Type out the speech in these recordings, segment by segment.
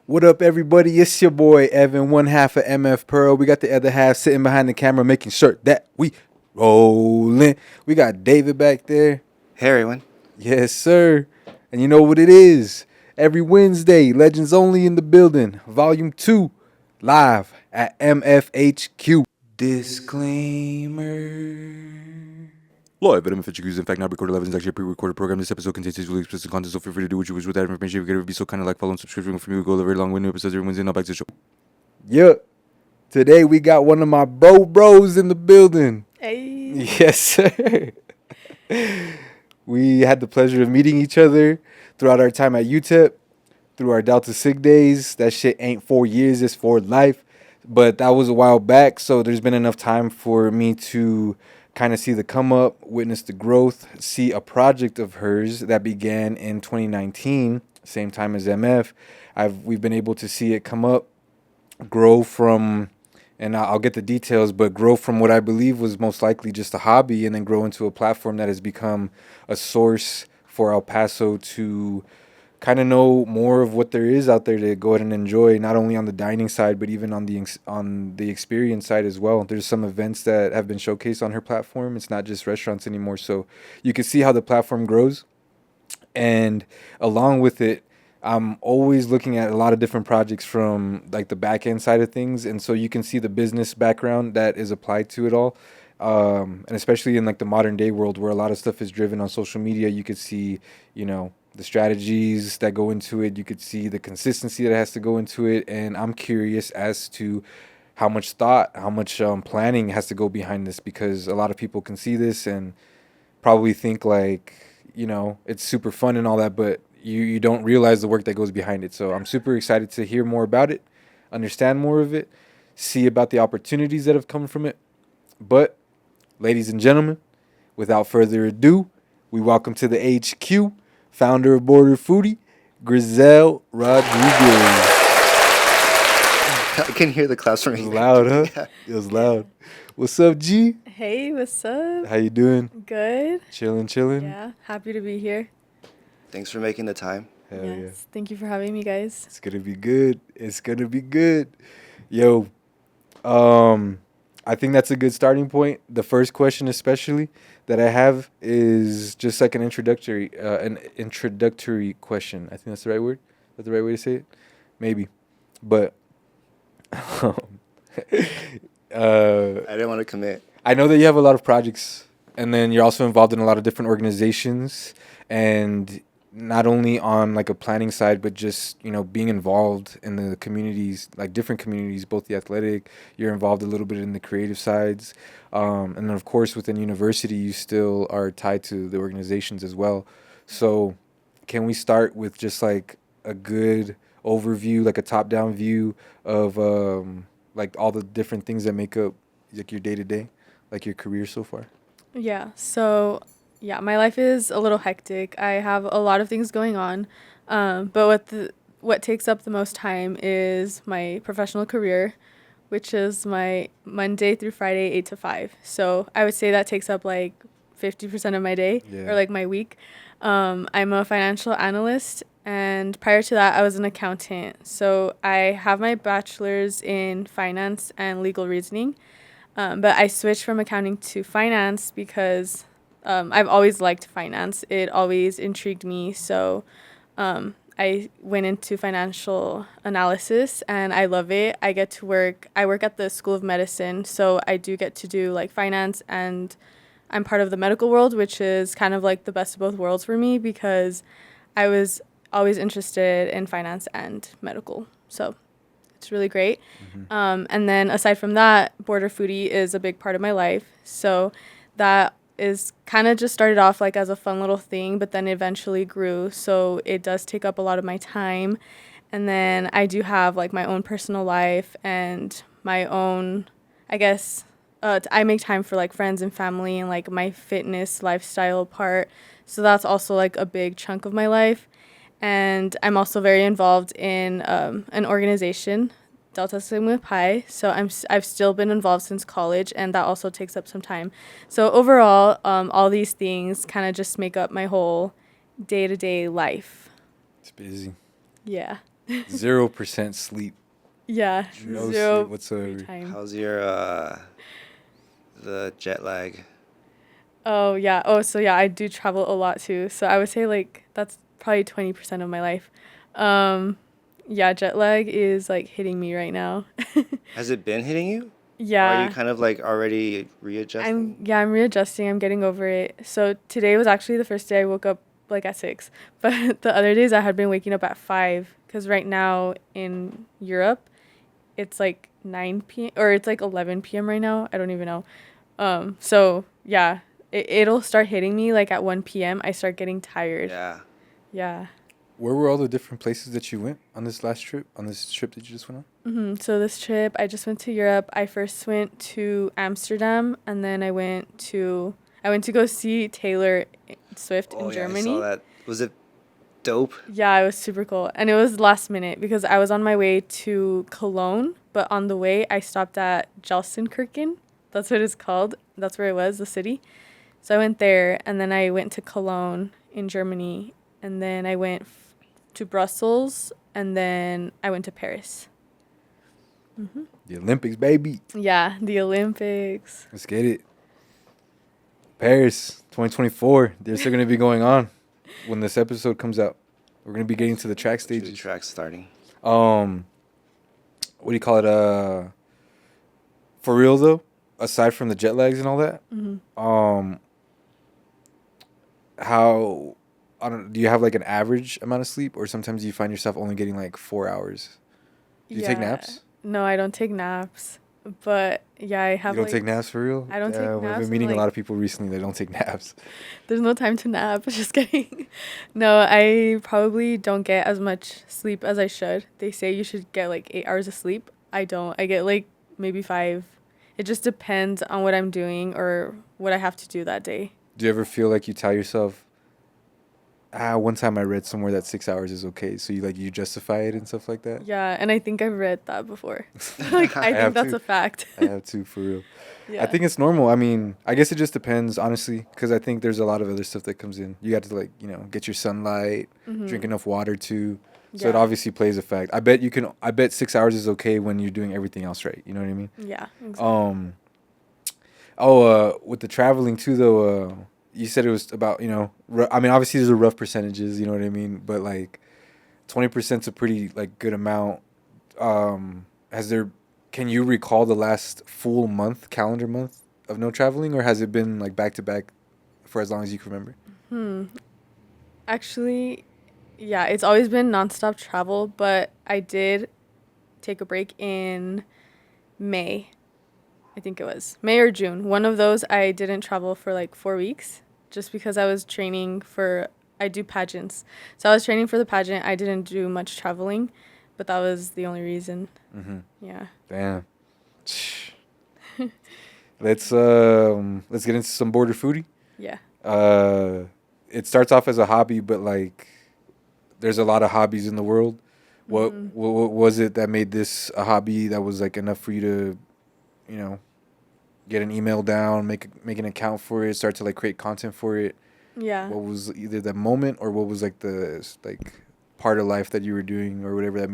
What up, everybody? It's your boy Evan, one half of MF Pearl. We got the other half sitting behind the camera making sure that we rolling. We got David back there. Hey, everyone. Yes, sir. And you know what it is. Every Wednesday, Legends Only in the building. Volume 2, live at MFHQ. Disclaimer. Live at MFHQ is in fact not recorded live. It's actually a pre-recorded program. This episode contains sexually explicit content, so feel free to do what you wish with that information. If you could be so kind of like, follow, and subscribe from me. We go very long with new episodes every Wednesday. Now back to the show. Yeah. Today we got one of my bros in the building. Hey. Yes, sir. We had the pleasure of meeting each other throughout our time at UTEP, through our Delta Sig days. That shit ain't 4 years, it's for life. But that was a while back, so there's been enough time for me to kind of see the come up, witness the growth, see a project of hers that began in 2019, same time as MF. We've been able to see it come up, grow from, and I'll get the details, but grow from what I believe was most likely just a hobby and then grow into a platform that has become a source for El Paso to kind of know more of what there is out there to go ahead and enjoy, not only on the dining side, but even on the experience side as well. There's some events that have been showcased on her platform. It's not just restaurants anymore. So you can see how the platform grows. And along with it, I'm always looking at a lot of different projects from like the back end side of things. And so you can see the business background that is applied to it all. And especially in like the modern day world where a lot of stuff is driven on social media, you could see, the strategies that go into it. You could see the consistency that has to go into it. And I'm curious as to how much thought, how much planning has to go behind this, because a lot of people can see this and probably think like, it's super fun and all that, but you don't realize the work that goes behind it. So I'm super excited to hear more about it, understand more of it, see about the opportunities that have come from it. But ladies and gentlemen, without further ado, we welcome to the HQ, founder of Border Foodie, GRISSEL Rodriguez. I can hear the claps from It you. was loud, huh? Yeah. It was loud. What's up, G? Hey, what's up? How you doing? Good. Chilling? Yeah, happy to be here. Thanks for making the time. Hell yes. yeah. Thank you for having me, guys. It's gonna be good. Yo, I think that's a good starting point. The first question, especially that I have, is just like an introductory question. I think that's the right word. Is that the right way to say it? Maybe, but I didn't want to commit. I know that you have a lot of projects, and then you're also involved in a lot of different organizations, and not only on like a planning side, but just, being involved in the communities, like different communities, both the athletic, you're involved a little bit in the creative sides. And then of course within university, you still are tied to the organizations as well. So can we start with just like a good overview, like a top down view of like all the different things that make up like your day to day, like your career so far? Yeah, so my life is a little hectic. I have a lot of things going on, but what takes up the most time is my professional career, which is my Monday through Friday, 8 to 5. So I would say that takes up like 50% of my day or like my week. I'm a financial analyst, and prior to that, I was an accountant. So I have my bachelor's in finance and legal reasoning, but I switched from accounting to finance because I've always liked finance. It always intrigued me. So I went into financial analysis, and I love it. I work at the School of Medicine, so I do get to do like finance, and I'm part of the medical world, which is kind of like the best of both worlds for me because I was always interested in finance and medical. So it's really great. Mm-hmm. And then aside from that, Border Foodie is a big part of my life. So that is kind of just started off like as a fun little thing, but then eventually grew. So it does take up a lot of my time. And then I do have like my own personal life and my own, I guess, I make time for like friends and family and like my fitness lifestyle part. So that's also like a big chunk of my life. And I'm also very involved in an organization, Delta Sigma Pi. So I've still been involved since college, and that also takes up some time. So overall, all these things kind of just make up my whole day-to-day life. It's busy. Yeah. 0% sleep. Yeah, No zero sleep whatsoever. time. How's your the jet lag? Oh yeah. Oh, so yeah, I do travel a lot too. So I would say like that's probably 20% of my life. Um, yeah, jet lag is like hitting me right now. Has it been hitting you? Or are you Yeah. kind of like already readjusting? I'm readjusting. I'm getting over it. So today was actually the first day I woke up like at 6. But the other days I had been waking up at 5 cuz right now in Europe it's like 9 p.m. or it's like 11 p.m. right now. I don't even know. So yeah, it'll start hitting me like at 1 p.m. I start getting tired. Yeah. Yeah. Where were all the different places that you went on this last trip? On this trip that you just went on? So this trip, I just went to Europe. I first went to Amsterdam, and then I went to go see Taylor Swift Oh in yeah, I Germany. saw that. Was it dope? Yeah, it was super cool, and it was last minute because I was on my way to Cologne, but on the way I stopped at Gelsenkirchen. That's what it's called. That's where it was, the city. So I went there, and then I went to Cologne in Germany, and then I went to Brussels, and then I went to Paris. The Olympics, baby. Yeah, the Olympics. Let's get it. Paris, 2024. They're still going to be going on when this episode comes out. We're going to be getting to the track Two stages. tracks starting. What do you call it? For real though, aside from the jet lags and all that, how I don't. Do you have like an average amount of sleep, or sometimes you find yourself only getting like 4 hours? Do you take naps? No, I don't take naps. But yeah, I have You don't like take naps for real? I don't take I've naps been and, meeting a like- lot of people recently that don't take naps. there's no time to nap. Just kidding. No, I probably don't get as much sleep as I should. They say you should get like 8 hours of sleep. I don't. I get like maybe 5. It just depends on what I'm doing or what I have to do that day. Do you ever feel like you tell yourself, one time I read somewhere that 6 hours is okay, so you justify it and stuff like that? Yeah, and I think I've read that before. Like I have think that's too. a fact. I have to, for real. Yeah. I think it's normal. I mean, I guess it just depends, honestly, because I think there's a lot of other stuff that comes in. You got to get your sunlight, drink enough water too. So it Yeah. obviously plays a fact. I bet 6 hours is okay when you're doing everything else right. You know what I mean? Yeah, exactly. With the traveling too, though, you said it was about, I mean, obviously there's a rough percentages, you know what I mean? But like 20% is a pretty like good amount. Can you recall the last full calendar month of no traveling, or has it been like back to back for as long as you can remember? Actually, yeah, it's always been nonstop travel, but I did take a break in May. I think it was May or June. One of those I didn't travel for like 4 weeks just because I was training I do pageants. So I was training for the pageant. I didn't do much traveling, but that was the only reason. Yeah. Damn. Let's get into some border foodie. Yeah. It starts off as a hobby, but like there's a lot of hobbies in the world. What was it that made this a hobby that was like enough for you to, get an email down, make an account for it, start to like create content for it? Yeah. What was either the moment or what was like the part of life that you were doing or whatever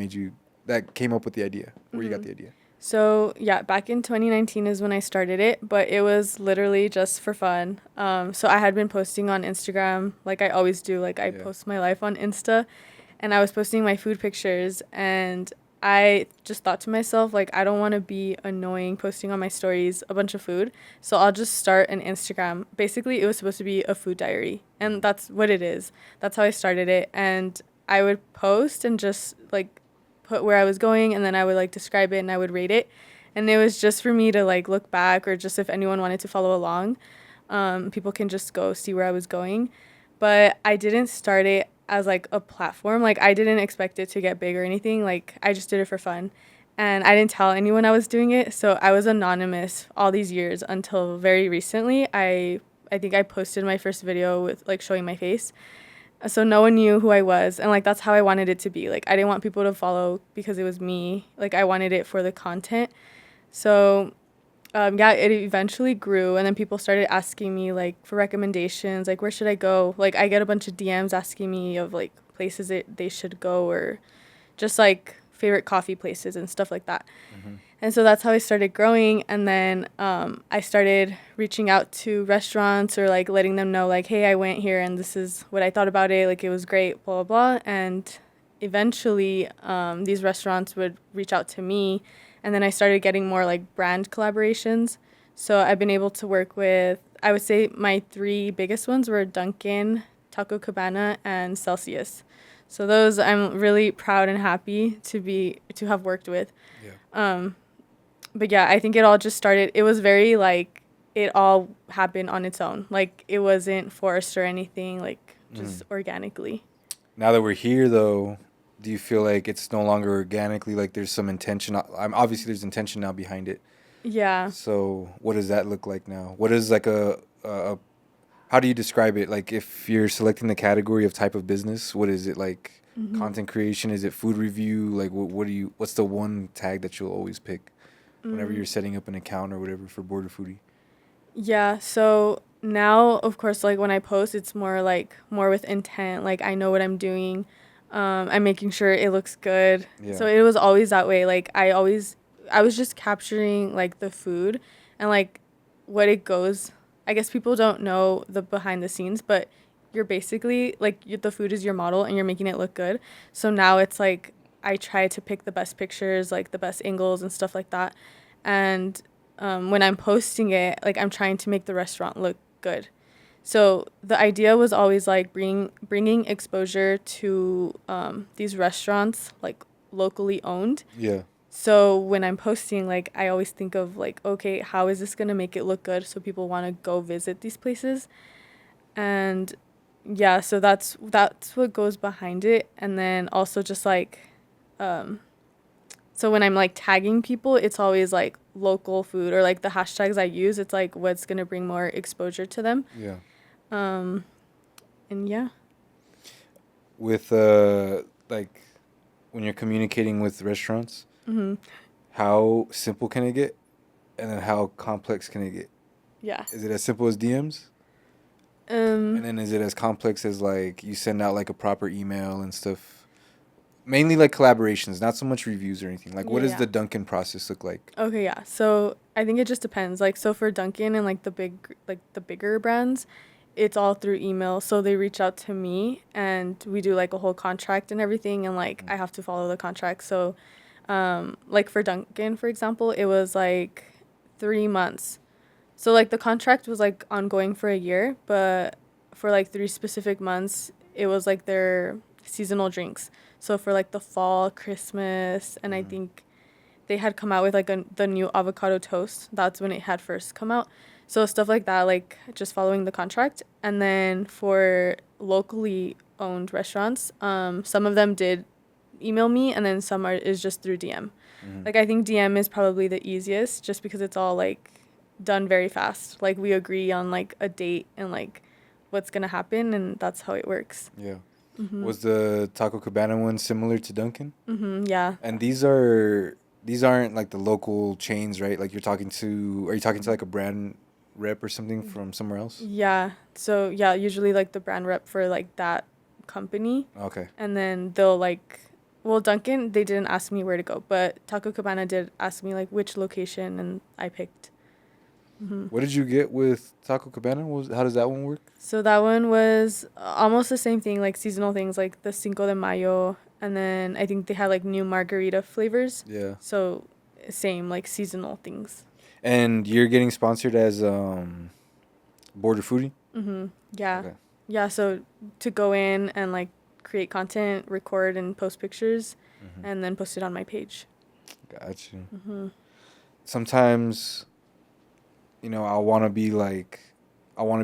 that came up with the idea, where you got the idea? So, yeah, back in 2019 is when I started it, but it was literally just for fun. So I had been posting on Instagram like I always do. Like I post my life on Insta, and I was posting my food pictures, and I just thought to myself, like, I don't want to be annoying posting on my stories a bunch of food, so I'll just start an Instagram. Basically, it was supposed to be a food diary, and that's what it is. That's how I started it, and I would post and just, like, put where I was going, and then I would, like, describe it, and I would rate it, and it was just for me to, like, look back, or just if anyone wanted to follow along, people can just go see where I was going. But I didn't start it as like a platform. Like I didn't expect it to get big or anything. Like I just did it for fun, and I didn't tell anyone I was doing it. So I was anonymous all these years until very recently. I think I posted my first video with like showing my face, so no one knew who I was, and like that's how I wanted it to be. Like I didn't want people to follow because it was me. Like I wanted it for the content. So yeah, it eventually grew, and then people started asking me like for recommendations, like where should I go? Like I get a bunch of DMs asking me of like places they should go, or just like favorite coffee places and stuff like that. And so that's how I started growing. And then I started reaching out to restaurants or like letting them know like, hey, I went here and this is what I thought about it. Like it was great, blah, blah, blah. And eventually these restaurants would reach out to me. And then I started getting more like brand collaborations. So I've been able to work with, I would say my 3 biggest ones were Dunkin', Taco Cabana, and Celsius. So those I'm really proud and happy to have worked with. Yeah. But yeah, I think it all just started. It was very like it all happened on its own. Like it wasn't forced or anything. Like just organically. Now that we're here, though, do you feel like it's no longer organically? Like there's some intention. Obviously there's intention now behind it. Yeah. So what does that look like now? What is like a how do you describe it? Like if you're selecting the category of type of business, what is it like? Content creation? Is it food review? Like what's the one tag that you'll always pick whenever you're setting up an account or whatever for Border Foodie? Yeah. So now, of course, like when I post, it's more with intent. Like I know what I'm doing. I'm making sure it looks good. Yeah. So it was always that way. Like I was just capturing like the food and like what it goes. I guess people don't know the behind the scenes, but you're basically like the food is your model and you're making it look good. So now it's like I try to pick the best pictures, like the best angles and stuff like that. And when I'm posting it, like I'm trying to make the restaurant look good. So the idea was always like bringing exposure to these restaurants, like locally owned. Yeah. So when I'm posting, like I always think of like, okay, how is this gonna make it look good so people want to go visit these places? And yeah, so that's what goes behind it. And then also just like, so when I'm like tagging people, it's always like local food or like the hashtags I use. It's like what's gonna bring more exposure to them. Yeah. And yeah. With like when you're communicating with restaurants, how simple can it get, and then how complex can it get? Yeah. Is it as simple as DMs? And then is it as complex as like you send out like a proper email and stuff? Mainly like collaborations, not so much reviews or anything. Like, what does the Dunkin' process look like? Okay, yeah. So I think it just depends. Like, so for Dunkin' and like the bigger brands, it's all through email. So they reach out to me and we do like a whole contract and everything, and like I have to follow the contract. So, like for Dunkin', for example, it was like 3 months. So like the contract was like ongoing for a year, but for like 3 specific months, it was like their seasonal drinks. So for like the fall, Christmas, and I think they had come out with like the new avocado toast. That's when it had first come out. So stuff like that, like just following the contract. And then for locally owned restaurants, some of them did email me, and then some is just through DM. Like I think DM is probably the easiest, just because it's all like done very fast. Like we agree on like a date and like what's gonna happen, and that's how it works. Yeah. Was the Taco Cabana one similar to Dunkin'? Yeah. And these aren't like the local chains, right? Like are you talking to like a brand rep or something from somewhere else? Yeah. So yeah, usually like the brand rep for like that company. Okay. And then they'll like, well, Dunkin', they didn't ask me where to go, but Taco Cabana did ask me like which location, and I picked. What did you get with Taco Cabana? How does that one work? So that one was almost the same thing, like seasonal things, like the Cinco de Mayo, and then I think they had like new margarita flavors. Yeah. So same, like seasonal things. And you're getting sponsored as Border Foodie? Yeah. Okay. Yeah, so to go in and like create content, record and post pictures, and then post it on my page. Gotcha. Sometimes, I want to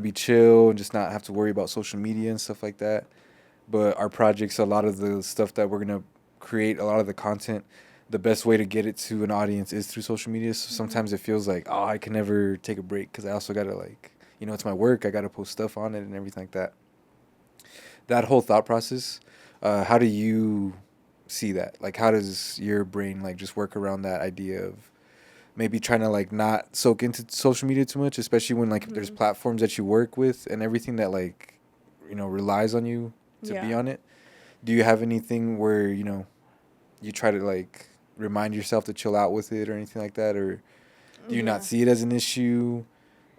be chill and just not have to worry about social media and stuff like that. But our projects, a lot of the stuff that we're going to create, a lot of the content, the best way to get it to an audience is through social media. So sometimes it feels like, oh, I can never take a break because I also got to like, it's my work. I got to post stuff on it and everything like that. That whole thought process, how do you see that? Like, how does your brain like just work around that idea of maybe trying to like not soak into social media too much, especially when like there's platforms that you work with and everything that like, relies on you to be on it? Do you have anything where, you try to like remind yourself to chill out with it or anything like that, or do you not see it as an issue?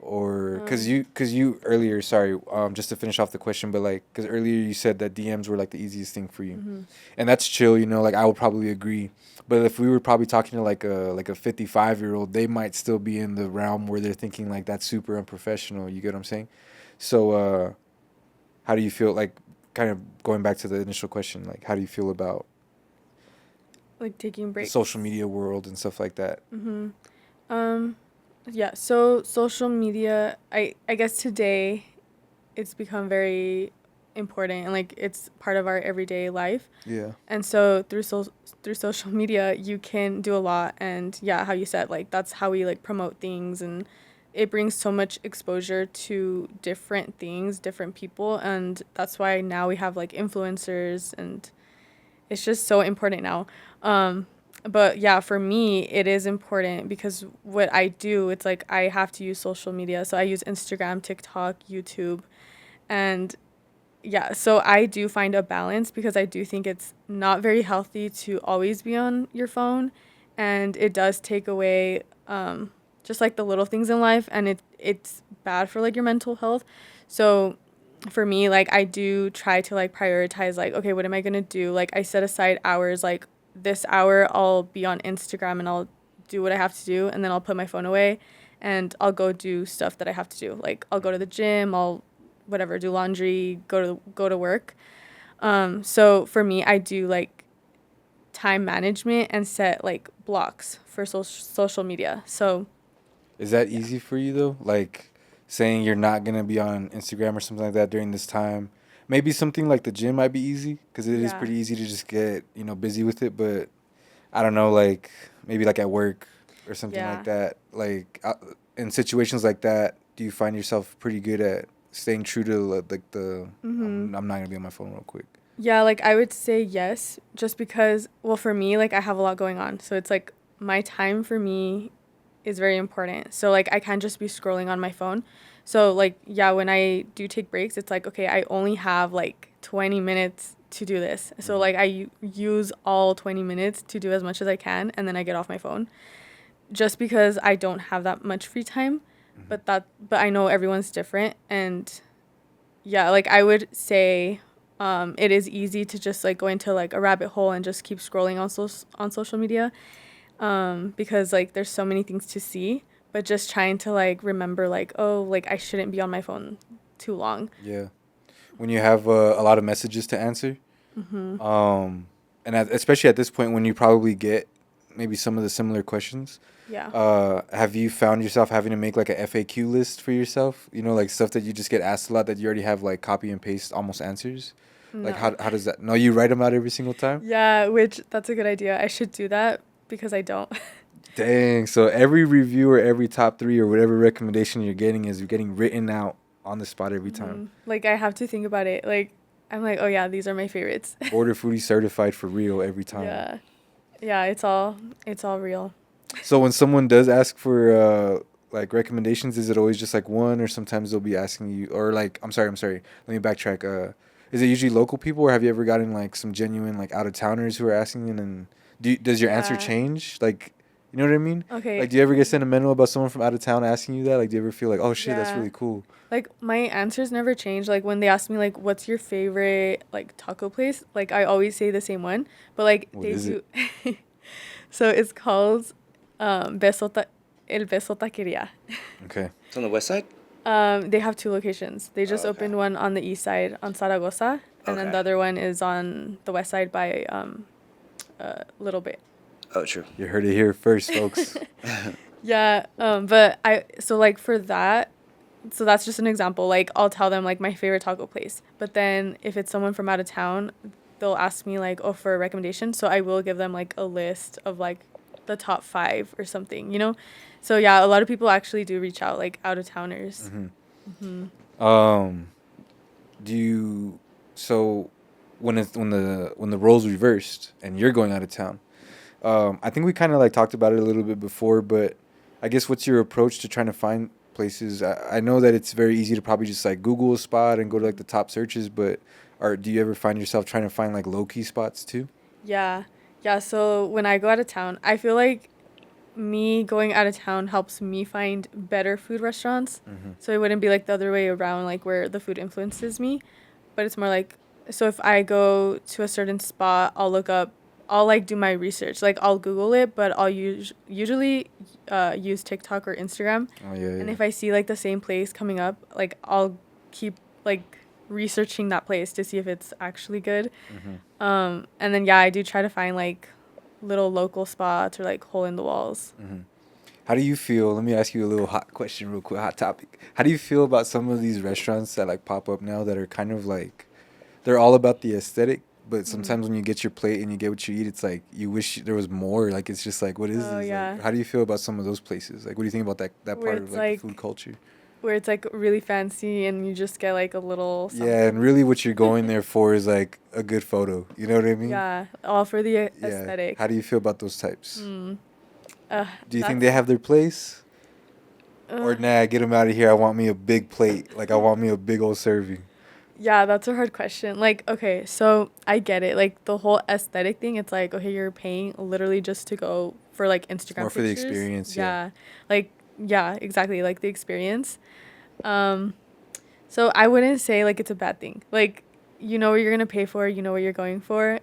Or because you earlier, sorry, just to finish off the question, but like, because earlier you said that DMs were like the easiest thing for you, and that's chill, you know, like I would probably agree. But if we were probably talking to like a 55-year-old, they might still be in the realm where they're thinking like that's super unprofessional. You get what I'm saying? So how do you feel, like, kind of going back to the initial question, like how do you feel about like taking the breaks, social media world and stuff like that? Yeah, so social media, I guess today it's become very important and like it's part of our everyday life. Yeah. And so through social media, you can do a lot, and yeah, how you said, like that's how we like promote things, and it brings so much exposure to different things, different people, and that's why now we have like influencers, and it's just so important now. But yeah, for me, it is important because what I do, it's like I have to use social media. So I use Instagram, TikTok, YouTube. And yeah, so I do find a balance because I do think it's not very healthy to always be on your phone. And it does take away just like the little things in life. And it's bad for like your mental health. So for me, like I do try to like prioritize, like, okay, what am I going to do? Like I set aside hours, like this hour I'll be on Instagram and I'll do what I have to do, and then I'll put my phone away and I'll go do stuff that I have to do. Like I'll go to the gym, I'll whatever, do laundry, go to work. So for me, I do like time management and set like blocks for social media. So Is that easy for you though? Like saying you're not gonna be on Instagram or something like that during this time. Maybe something like the gym might be easy because it is yeah. pretty easy to just get, you know, busy with it. But I don't know, like maybe like at work or something Yeah. like that. Like in situations like that, do you find yourself pretty good at staying true to like the I'm not gonna be on my phone real quick? Yeah, like I would say yes, just because, well, for me, like I have a lot going on. So it's like my time for me is very important. So like I can't just be scrolling on my phone. So like, yeah, when I do take breaks, it's like, okay, I only have like 20 minutes to do this. So like use all 20 minutes to do as much as I can, and then I get off my phone just because I don't have that much free time. But I know everyone's different, and yeah, like I would say it is easy to just like go into like a rabbit hole and just keep scrolling on social media because like there's so many things to see, but just trying to like remember like, oh, like I shouldn't be on my phone too long. Yeah. When you have a lot of messages to answer, and especially at this point when you probably get maybe some of the similar questions. Yeah. Have you found yourself having to make like a FAQ list for yourself? You know, like stuff that you just get asked a lot that you already have like copy and paste almost answers. Like No. how does that? No, you write them out every single time. Yeah, which that's a good idea. I should do that because I don't. Dang. So every review or every top three or whatever recommendation you're getting written out on the spot every time. Like I have to think about it. Like I'm like, oh yeah, these are my favorites. Border foodie certified for real every time. Yeah. Yeah, it's all real. So when someone does ask for like recommendations, is it always just like one, or sometimes they'll be asking you, or like I'm sorry, let me backtrack. Is it usually local people, or have you ever gotten like some genuine like out of towners who are asking, and then does your answer Yeah. change? Like, you know what I mean? Okay. Like, do you ever get sentimental about someone from out of town asking you that? Like, do you ever feel like, oh shit, that's Yeah. really cool? Like my answers never change. Like when they ask me like what's your favorite like taco place, like I always say the same one. But like What they is do so it's called El Beso Taqueria. Okay. It's on the west side? They have two locations. They just Oh, okay. opened one on the east side on Zaragoza, and then Okay. the other one is on the west side by Little Bit. Oh, true. You heard it here first, folks. Yeah, but so like for that, so that's just an example. Like I'll tell them like my favorite taco place, but then if it's someone from out of town, they'll ask me like, oh, for a recommendation. So I will give them like a list of like the top 5 or something, you know? So yeah, a lot of people actually do reach out, like out of towners. Do you so when the roles reversed and you're going out of town? I think we kind of like talked about it a little bit before, but I guess what's your approach to trying to find places? I know that it's very easy to probably just like Google a spot and go to like the top searches, but do you ever find yourself trying to find like low key spots too? Yeah. Yeah, so when I go out of town, I feel like me going out of town helps me find better food restaurants. So it wouldn't be like the other way around, like where the food influences me, but it's more like, so if I go to a certain spot, I'll like do my research, like I'll Google it, but I'll usually use TikTok or Instagram. Oh yeah, And yeah. if I see like the same place coming up, like I'll keep like researching that place to see if it's actually good. And then yeah, I do try to find like little local spots or like hole in the walls. How do you feel? Let me ask you a little hot question, real quick, hot topic. How do you feel about some of these restaurants that like pop up now that are kind of like, they're all about the aesthetic, but sometimes when you get your plate and you get what you eat, it's like you wish there was more. Like it's just like, what is Oh this? yeah. Like, how do you feel about some of those places? Like, what do you think about that Where part of it's like the like food culture? where it's like really fancy and you just get like a little something. Yeah, and really what you're going there for is like a good photo. You know what I mean? Yeah, all for the Yeah. aesthetic. How do you feel about those types? Do you think that's- they have their place? Or nah, get them out of here. I want me a big plate. Like I want me a big old serving. Yeah, that's a hard question. Like, okay, so I get it. Like the whole aesthetic thing, it's like, okay, you're paying literally just to go for like Instagram more for the pictures. experience, yeah. Like yeah, exactly, like the experience. So I wouldn't say like it's a bad thing. Like you know what you're going to pay for, you know what you're going for,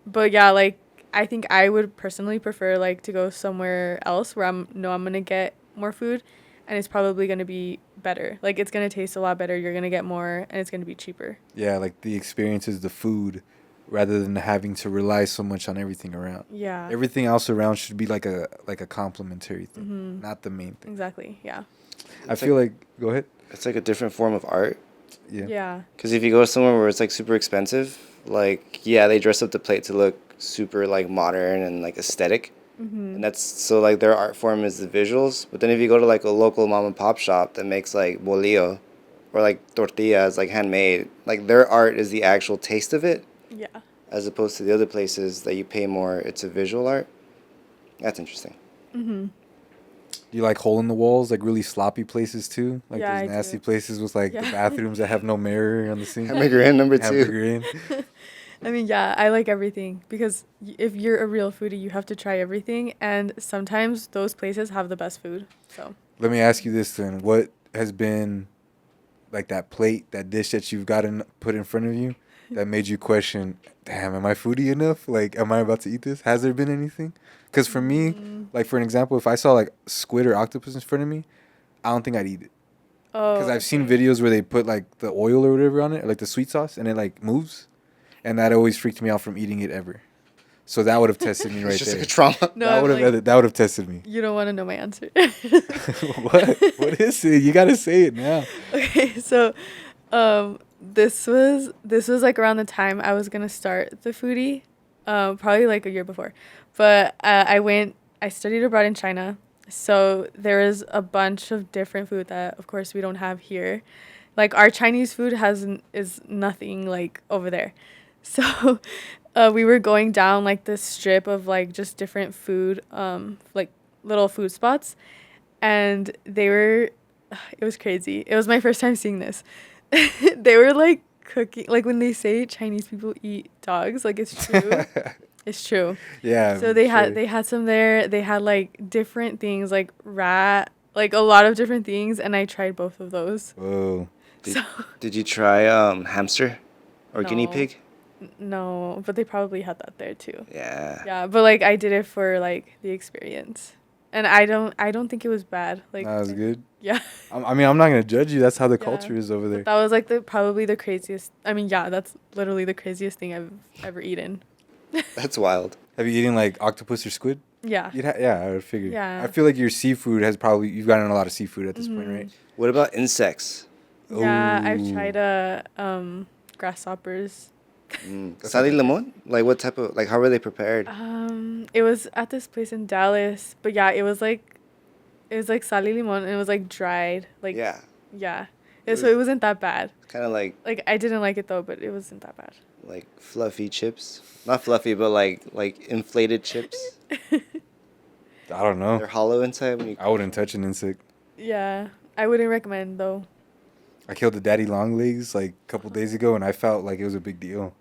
but yeah, like I think I would personally prefer like to go somewhere else where I'm going to get more food and it's probably going to be better. Like it's going to taste a lot better, you're going to get more and it's going to be cheaper. Yeah, like the experience is the food rather than having to rely so much on everything around. Yeah. Everything else around should be like a complementary thing, not the main thing. Exactly. Yeah. I feel like go ahead. It's like a different form of art. Yeah. Yeah. Because if you go somewhere where it's like super expensive, like yeah, they dress up the plate to look super like modern and like aesthetic, and that's so like their art form is the visuals. But then if you go to like a local mom and pop shop that makes like bolillo, or like tortillas like handmade, like their art is the actual taste of it, Yeah. as opposed to the other places that you pay more. It's a visual art. That's interesting. Do you like hole in the walls, like really sloppy places too? Like Yeah, those I nasty do. places with like the Yeah. bathrooms that have no mirror on the sink. Hamburger in number two. Hamburger in. I mean, yeah, I like everything because if you're a real foodie, you have to try everything, and sometimes those places have the best food. So Let me ask you this then: what has been like that plate, that dish that you've gotten put in front of you that made you question, damn, am I foodie enough? Like, am I about to eat this? Has there been anything? Because for me, like for an example, if I saw like squid or octopus in front of me, I don't think I'd eat it. Because I've seen videos where they put like the oil or whatever on it, or like the sweet sauce, and it like moves, and that always freaked me out from eating it ever. So that would have tested me right It's just there. like a trauma. No, that would have tested me. you don't want to know my answer. What? What is it? You gotta say it now. Okay, so this was like around the time I was gonna start the foodie, probably like a year before, but I studied abroad in China, so there is a bunch of different food that of course we don't have here. Like our Chinese food is nothing like over there. So we were going down like this strip of like just different food, like little food spots, and it was crazy. It was my first time seeing this. They were like cooking, like when they say Chinese people eat dogs, like it's true. It's true. Yeah. So they had some there. They had like different things like rat, like a lot of different things, and I tried both of those. Whoa. Did you try hamster or guinea No. pig? No, but they probably had that there too. Yeah. Yeah, but like I did it for like the experience, and I don't think it was bad. Like That was good. Yeah. I mean, I'm not gonna judge you. That's how the Yeah. culture is over there. That was like probably the craziest. I mean, yeah, that's literally the craziest thing I've ever eaten. That's wild. Have you eaten like octopus or squid? Yeah. Yeah, I would figure. Yeah. I feel like your seafood you've gotten a lot of seafood at this point, right? What about insects? Yeah, I've Ooh. tried grasshoppers. Sal y limon? Like what type of, like how were they prepared? It was at this place in Dallas, but yeah, it was like sal y limon, and it was like dried, like Yeah. yeah. So it wasn't that bad. Kind of like I didn't like it though, but it wasn't that bad. fluffy chips. Not fluffy, but like inflated chips. I don't know. They're hollow inside when you. I wouldn't touch an insect. Yeah, I wouldn't recommend though. I killed the daddy long legs like a couple days ago, and I felt like it was a big deal.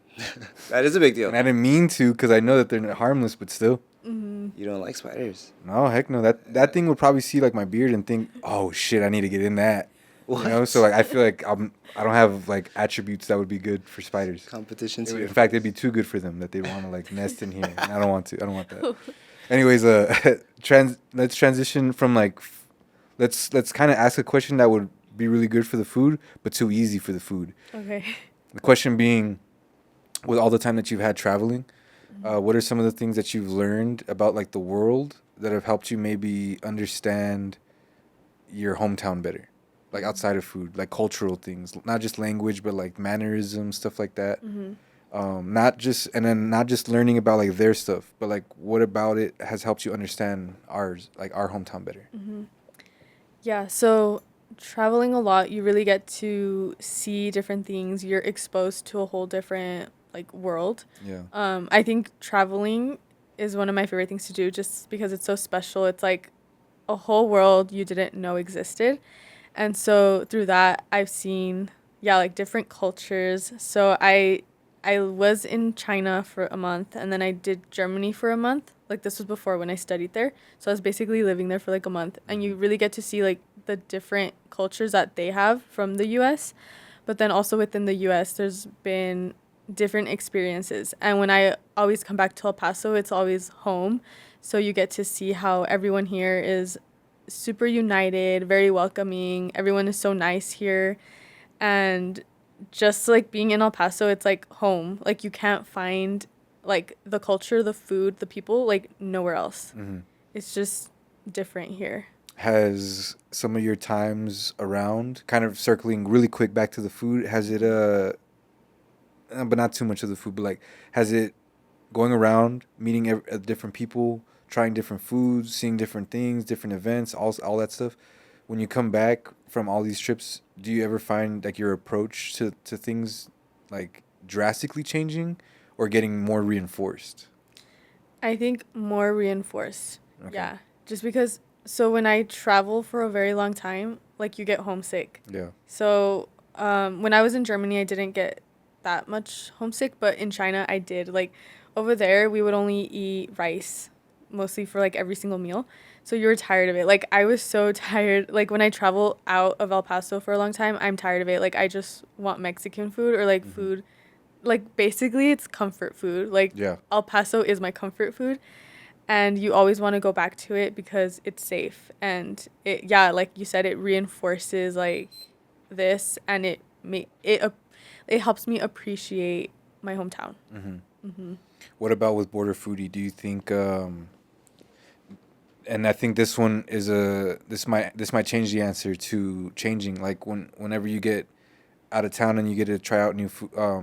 That is a big deal. And I didn't mean to because I know that they're harmless, but still. Mm-hmm. You don't like spiders. No, heck no. That thing would probably see like my beard and think, "Oh shit, I need to get in that." What? You know, so like I feel like I don't have like attributes that would be good for spiders. Competition. In fact, it'd be too good for them that they want to like nest in here. And I don't want to. I don't want that. Anyways, let's transition from like let's kind of ask a question that would be really good for the food, but too easy for the food. Okay. The question being, with all the time that you've had traveling, what are some of the things that you've learned about like the world that have helped you maybe understand your hometown better? Like outside of food, like cultural things, not just language, but like mannerisms, stuff like that. Mm-hmm. Not just learning about like their stuff, but like what about it has helped you understand ours, like our hometown better. Mm-hmm. Yeah, so traveling a lot, you really get to see different things. You're exposed to a whole different like world. Yeah. I think traveling is one of my favorite things to do just because it's so special. It's like a whole world you didn't know existed. And so through that, I've seen, yeah, like different cultures. So I was in China for a month, and then I did Germany for a month. Like this was before when I studied there. So I was basically living there for like a month, and you really get to see like the different cultures that they have from the US. But then also within the US, there's been different experiences. And when I always come back to El Paso, it's always home. So you get to see how everyone here is super united, very welcoming. Everyone is so nice here. And just like being in El Paso, it's like home. Like you can't find like the culture, the food, the people like nowhere else. Mm-hmm. It's just different here. Has some of your times around, kind of circling really quick back to the food, has it but not too much of the food, but like has it going around meeting different people, trying different foods, seeing different things, different events, all that stuff, when you come back from all these trips, do you ever find like your approach to things like drastically changing or getting more reinforced? I think more reinforced. Okay. Yeah. Just because, so when I travel for a very long time, like you get homesick. Yeah. So when I was in Germany, I didn't get that much homesick, but in China, I did. Like over there, we would only eat rice mostly for like every single meal. So you were tired of it. Like I was so tired. Like when I travel out of El Paso for a long time, I'm tired of it. Like I just want Mexican food or like food. Like basically it's comfort food. Like Yeah. El Paso is my comfort food. And you always want to go back to it because it's safe. And it, yeah, like you said, it reinforces like this, and it helps me appreciate my hometown. What about with Border Foodie? Do you think and I think this one is this might change the answer to changing, like whenever you get out of town and you get to try out new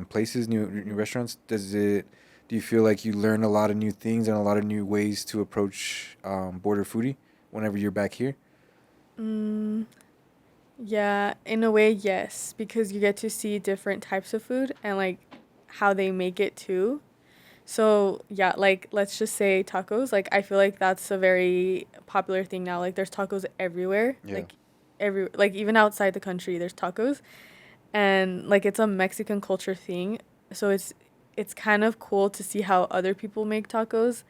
places, new restaurants, do you feel like you learn a lot of new things and a lot of new ways to approach Border Foodie whenever you're back here? Yeah, in a way, yes, because you get to see different types of food and like how they make it too. So, yeah, like let's just say tacos. Like I feel like that's a very popular thing now. Like there's tacos everywhere. Yeah. Like even outside the country there's tacos. And like it's a Mexican culture thing. So it's kind of cool to see how other people make tacos,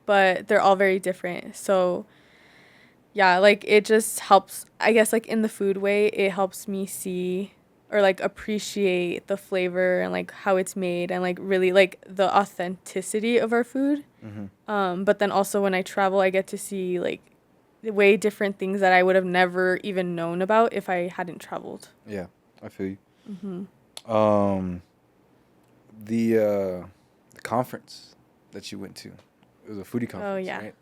but they're all very different. So, yeah, like it just helps, I guess, like in the food way, it helps me see or like appreciate the flavor and like how it's made and like really like the authenticity of our food. But then also when I travel, I get to see like way different things that I would have never even known about if I hadn't traveled. Yeah, I feel you. The conference that you went to, it was a foodie conference, yeah. right?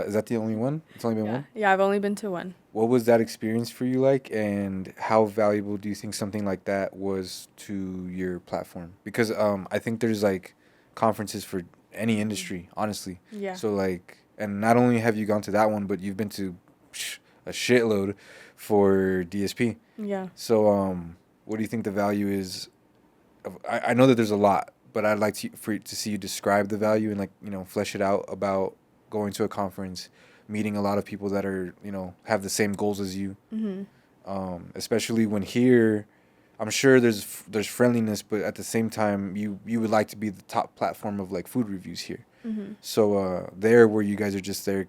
Is that the only one? It's only been one? Yeah, I've only been to one. What was that experience for you like, and how valuable do you think something like that was to your platform? Because I think there's like conferences for any industry, honestly. Yeah. So like, and not only have you gone to that one, but you've been to a shitload for DSP. Yeah. So what do you think the value is? I know that there's a lot, but I'd like to see you describe the value and like, you know, flesh it out about going to a conference, meeting a lot of people that are, you know, have the same goals as you. Especially when here, I'm sure there's friendliness, but at the same time, you would like to be the top platform of like food reviews here. So there, where you guys are just there,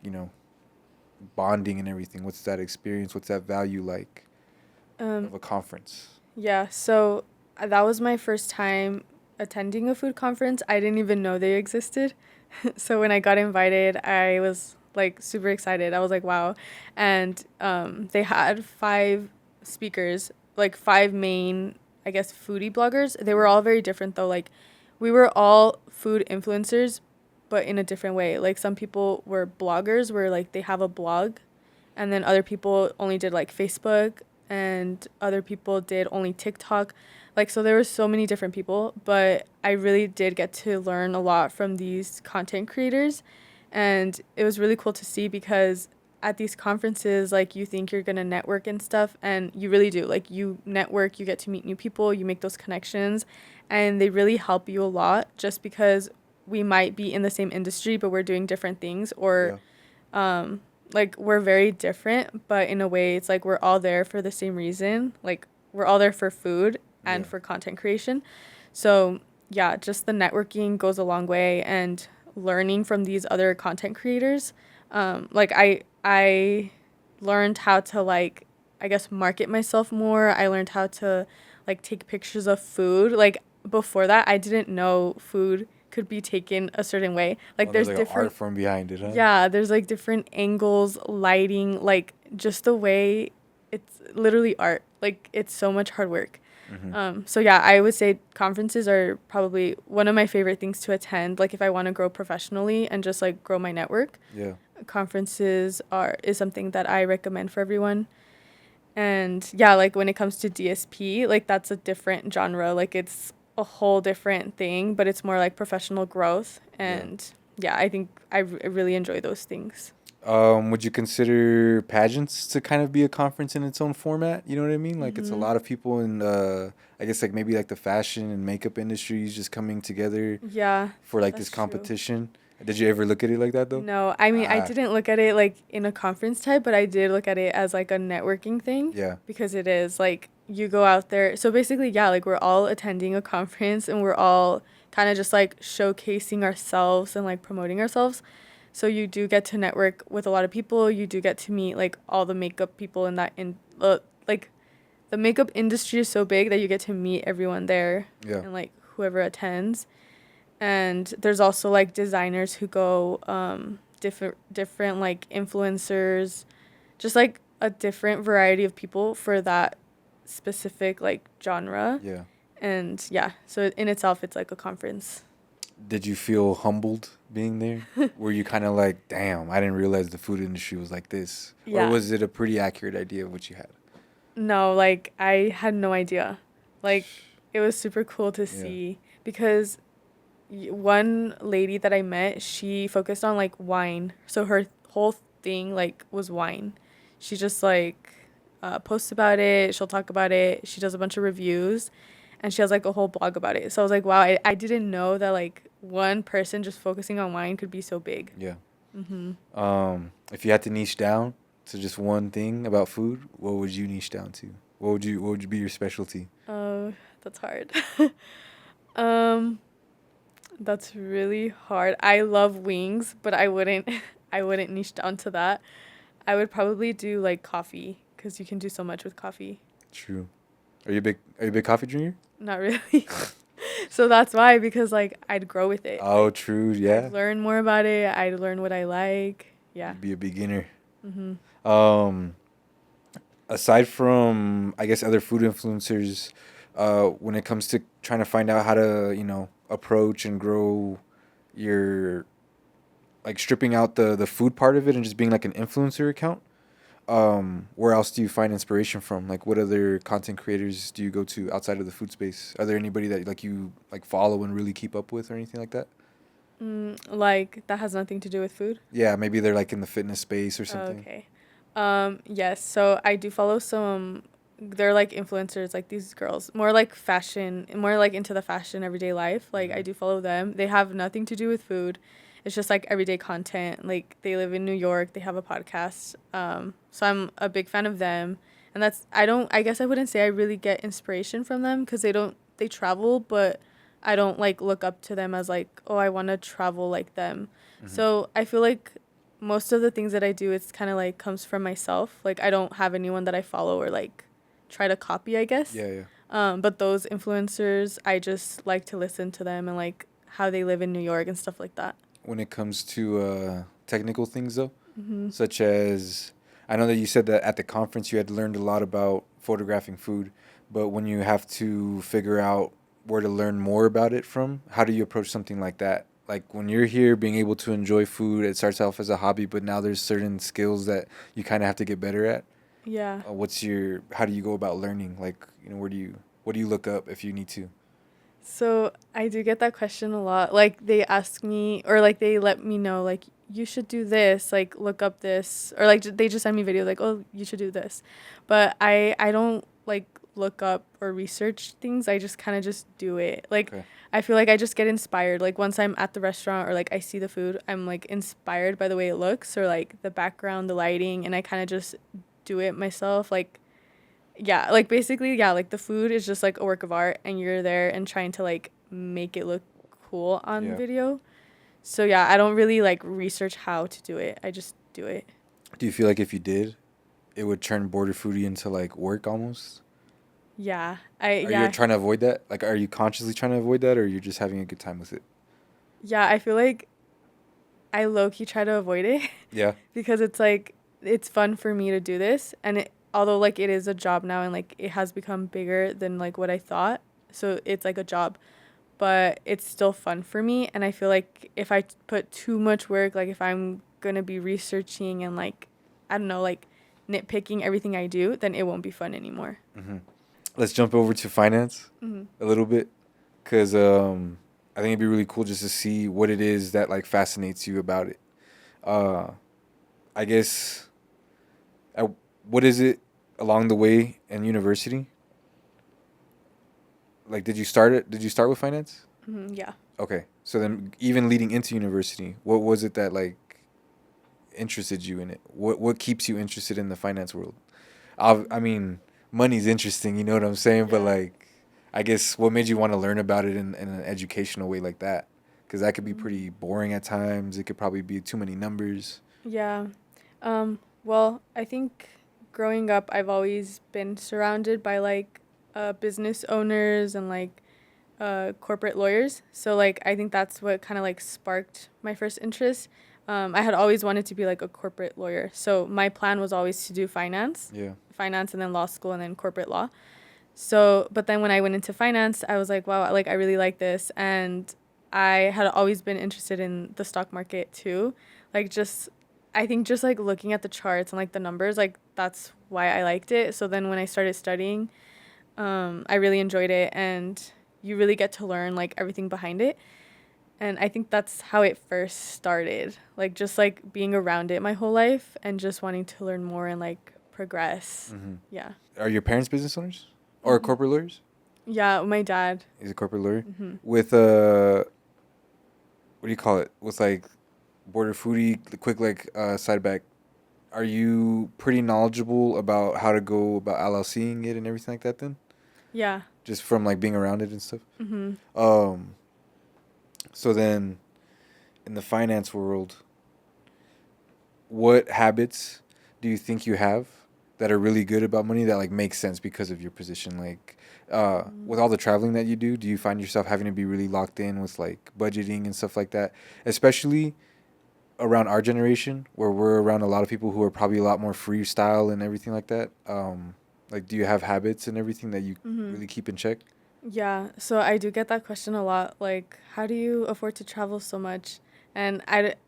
bonding and everything. What's that experience? What's that value like of a conference? Yeah, so that was my first time attending a food conference. I didn't even know they existed. So when I got invited, I was like super excited. I was like, wow. And they had 5 speakers, like 5 main, I guess, foodie bloggers. They were all very different though. Like we were all food influencers, but in a different way. Like some people were bloggers where like they have a blog, and then other people only did like Facebook, and other people did only TikTok. Like so there were so many different people, but I really did get to learn a lot from these content creators, and it was really cool to see because at these conferences like you think you're going to network and stuff, and you really do. Like you network, you get to meet new people, you make those connections, and they really help you a lot just because we might be in the same industry but we're doing different things, or like we're very different, but in a way it's like we're all there for the same reason. Like we're all there for food and for content creation. So yeah, just the networking goes a long way, and learning from these other content creators. Like I learned how to like, I guess, market myself more. I learned how to like take pictures of food. Like before that, I didn't know food could be taken a certain way. Like there's like different an art form behind it, huh? yeah, there's like different angles, lighting, like just the way it's literally art. Like it's so much hard work. So yeah, I would say conferences are probably one of my favorite things to attend. Like if I want to grow professionally and just like grow my network, conferences is something that I recommend for everyone. And yeah, like when it comes to DSP, like that's a different genre. Like it's a whole different thing, but it's more like professional growth. And yeah, I think I really enjoy those things. Would you consider pageants to kind of be a conference in its own format? You know what I mean? Like it's a lot of people in I guess like maybe like the fashion and makeup industries just coming together for like this That's true. competition. Did you ever look at it like that though? No, I mean, I didn't look at it like in a conference type, but I did look at it as like a networking thing. Yeah. Because it is like you go out there. So basically, yeah, like we're all attending a conference and we're all kind of just like showcasing ourselves and like promoting ourselves. So you do get to network with a lot of people. You do get to meet like all the makeup people in that like the makeup industry is so big that you get to meet everyone there and like whoever attends. And there's also like designers who go, different like influencers, just like a different variety of people for that specific like genre. Yeah. And yeah, so in itself, it's like a conference. Did you feel humbled being there? Were you kind of like, damn, I didn't realize the food industry was like this? Yeah. Or was it a pretty accurate idea of what you had? No, like I had no idea. Like it was super cool to see because one lady that I met, she focused on like wine. So her whole thing like was wine. She just like posts about it. She'll talk about it. She does a bunch of reviews, and she has like a whole blog about it. So I was like, wow, I didn't know that like one person just focusing on wine could be so big. Yeah. If you had to niche down to just one thing about food, what would you niche down to? What would be your specialty? That's hard. That's really hard. I love wings, but I wouldn't I wouldn't niche down to that. I would probably do like coffee because you can do so much with coffee. True. Are you a big coffee drinker? Not really. So that's why, because like I'd grow with it. Oh, true. Yeah. I'd learn more about it. I'd learn what I like. Yeah. You'd be a beginner. Aside from, I guess, other food influencers, when it comes to trying to find out how to, approach and grow your, like, stripping out the food part of it and just being like an influencer account, where else do you find inspiration from? Like, what other content creators do you go to outside of the food space? Are there anybody that like you like follow and really keep up with or anything like that? Like that has nothing to do with food? Yeah, maybe they're like in the fitness space or something. Okay. Yes, so I do follow some, they're like influencers, like these girls, more like fashion, more like into the fashion everyday life. Like I do follow them. They have nothing to do with food. It's just like everyday content. Like they live in New York. They have a podcast. So I'm a big fan of them. And I guess I wouldn't say I really get inspiration from them because they travel, but I don't like look up to them as like, oh, I want to travel like them. So I feel like most of the things that I do, it's kind of like comes from myself. Like I don't have anyone that I follow or like try to copy, I guess. Yeah. But those influencers, I just like to listen to them and like how they live in New York and stuff like that. When it comes to technical things, though, such as I know that you said that at the conference you had learned a lot about photographing food, but when you have to figure out where to learn more about it from, how do you approach something like that? Like when you're here being able to enjoy food, it starts off as a hobby, but now there's certain skills that you kind of have to get better at. Yeah. How do you go about learning? Like, what do you look up if you need to? So I do get that question a lot. Like they ask me or like they let me know like you should do this, like look up this, or like they just send me video like, oh, you should do this. But I don't like look up or research things. I just kind of just do it. Like Okay. I feel like I just get inspired. Like once I'm at the restaurant or like I see the food, I'm like inspired by the way it looks or like the background, the lighting, and I kind of just do it myself. Like yeah, like basically, yeah, like the food is just like a work of art and you're there and trying to like make it look cool on Yeah. video. So yeah, I don't really like research how to do it. I just do it. Do you feel like if you did, it would turn border foodie into like work almost? Yeah. Are you trying to avoid that? Like, are you consciously trying to avoid that, or you're just having a good time with it? Yeah, I feel like I low key try to avoid it Yeah. because it's like it's fun for me to do this and although like it is a job now and like it has become bigger than like what I thought. So it's like a job, but it's still fun for me and I feel like if I put too much work, like if I'm going to be researching and like I don't know, like nitpicking everything I do, then it won't be fun anymore. Let's jump over to finance a little bit, because I think it'd be really cool just to see what it is that like fascinates you about it. I guess, what is it along the way in university? Like, did you start it? Did you start with finance? Yeah. Okay, so then even leading into university, what was it that like interested you in it? What keeps you interested in the finance world? I mean, money's interesting, you know what I'm saying? But Yeah. like, I guess what made you want to learn about it in an educational way like that? Because that could be pretty boring at times. It could probably be too many numbers. Yeah. Well, I think growing up, I've always been surrounded by like business owners and like corporate lawyers. So like I think that's what kind of like sparked my first interest. I had always wanted to be like a corporate lawyer. So my plan was always to do Yeah. finance and then law school and then corporate law. So, but then when I went into finance, I was like, wow, like I really like this. And I had always been interested in the stock market too. Like just, I think just like looking at the charts and like the numbers, like that's why I liked it. So then when I started studying, I really enjoyed it and you really get to learn like everything behind it. And I think that's how it first started. Like just like being around it my whole life and just wanting to learn more and like progress. Yeah. Are your parents business owners or corporate lawyers? Yeah, my dad. He's a corporate lawyer with what do you call it? With like border foodie, the quick like side back. Are you pretty knowledgeable about how to go about LLCing it and everything like that? Then Yeah. just from like being around it and stuff. Um, so then, in the finance world, what habits do you think you have that are really good about money that like make sense because of your position? Like, with all the traveling that you do you find yourself having to be really locked in with like budgeting and stuff like that? Especially around our generation, where we're around a lot of people who are probably a lot more freestyle and everything like that. Like, do you have habits and everything that you really keep in check? Yeah, so I do get that question a lot. Like, how do you afford to travel so much? And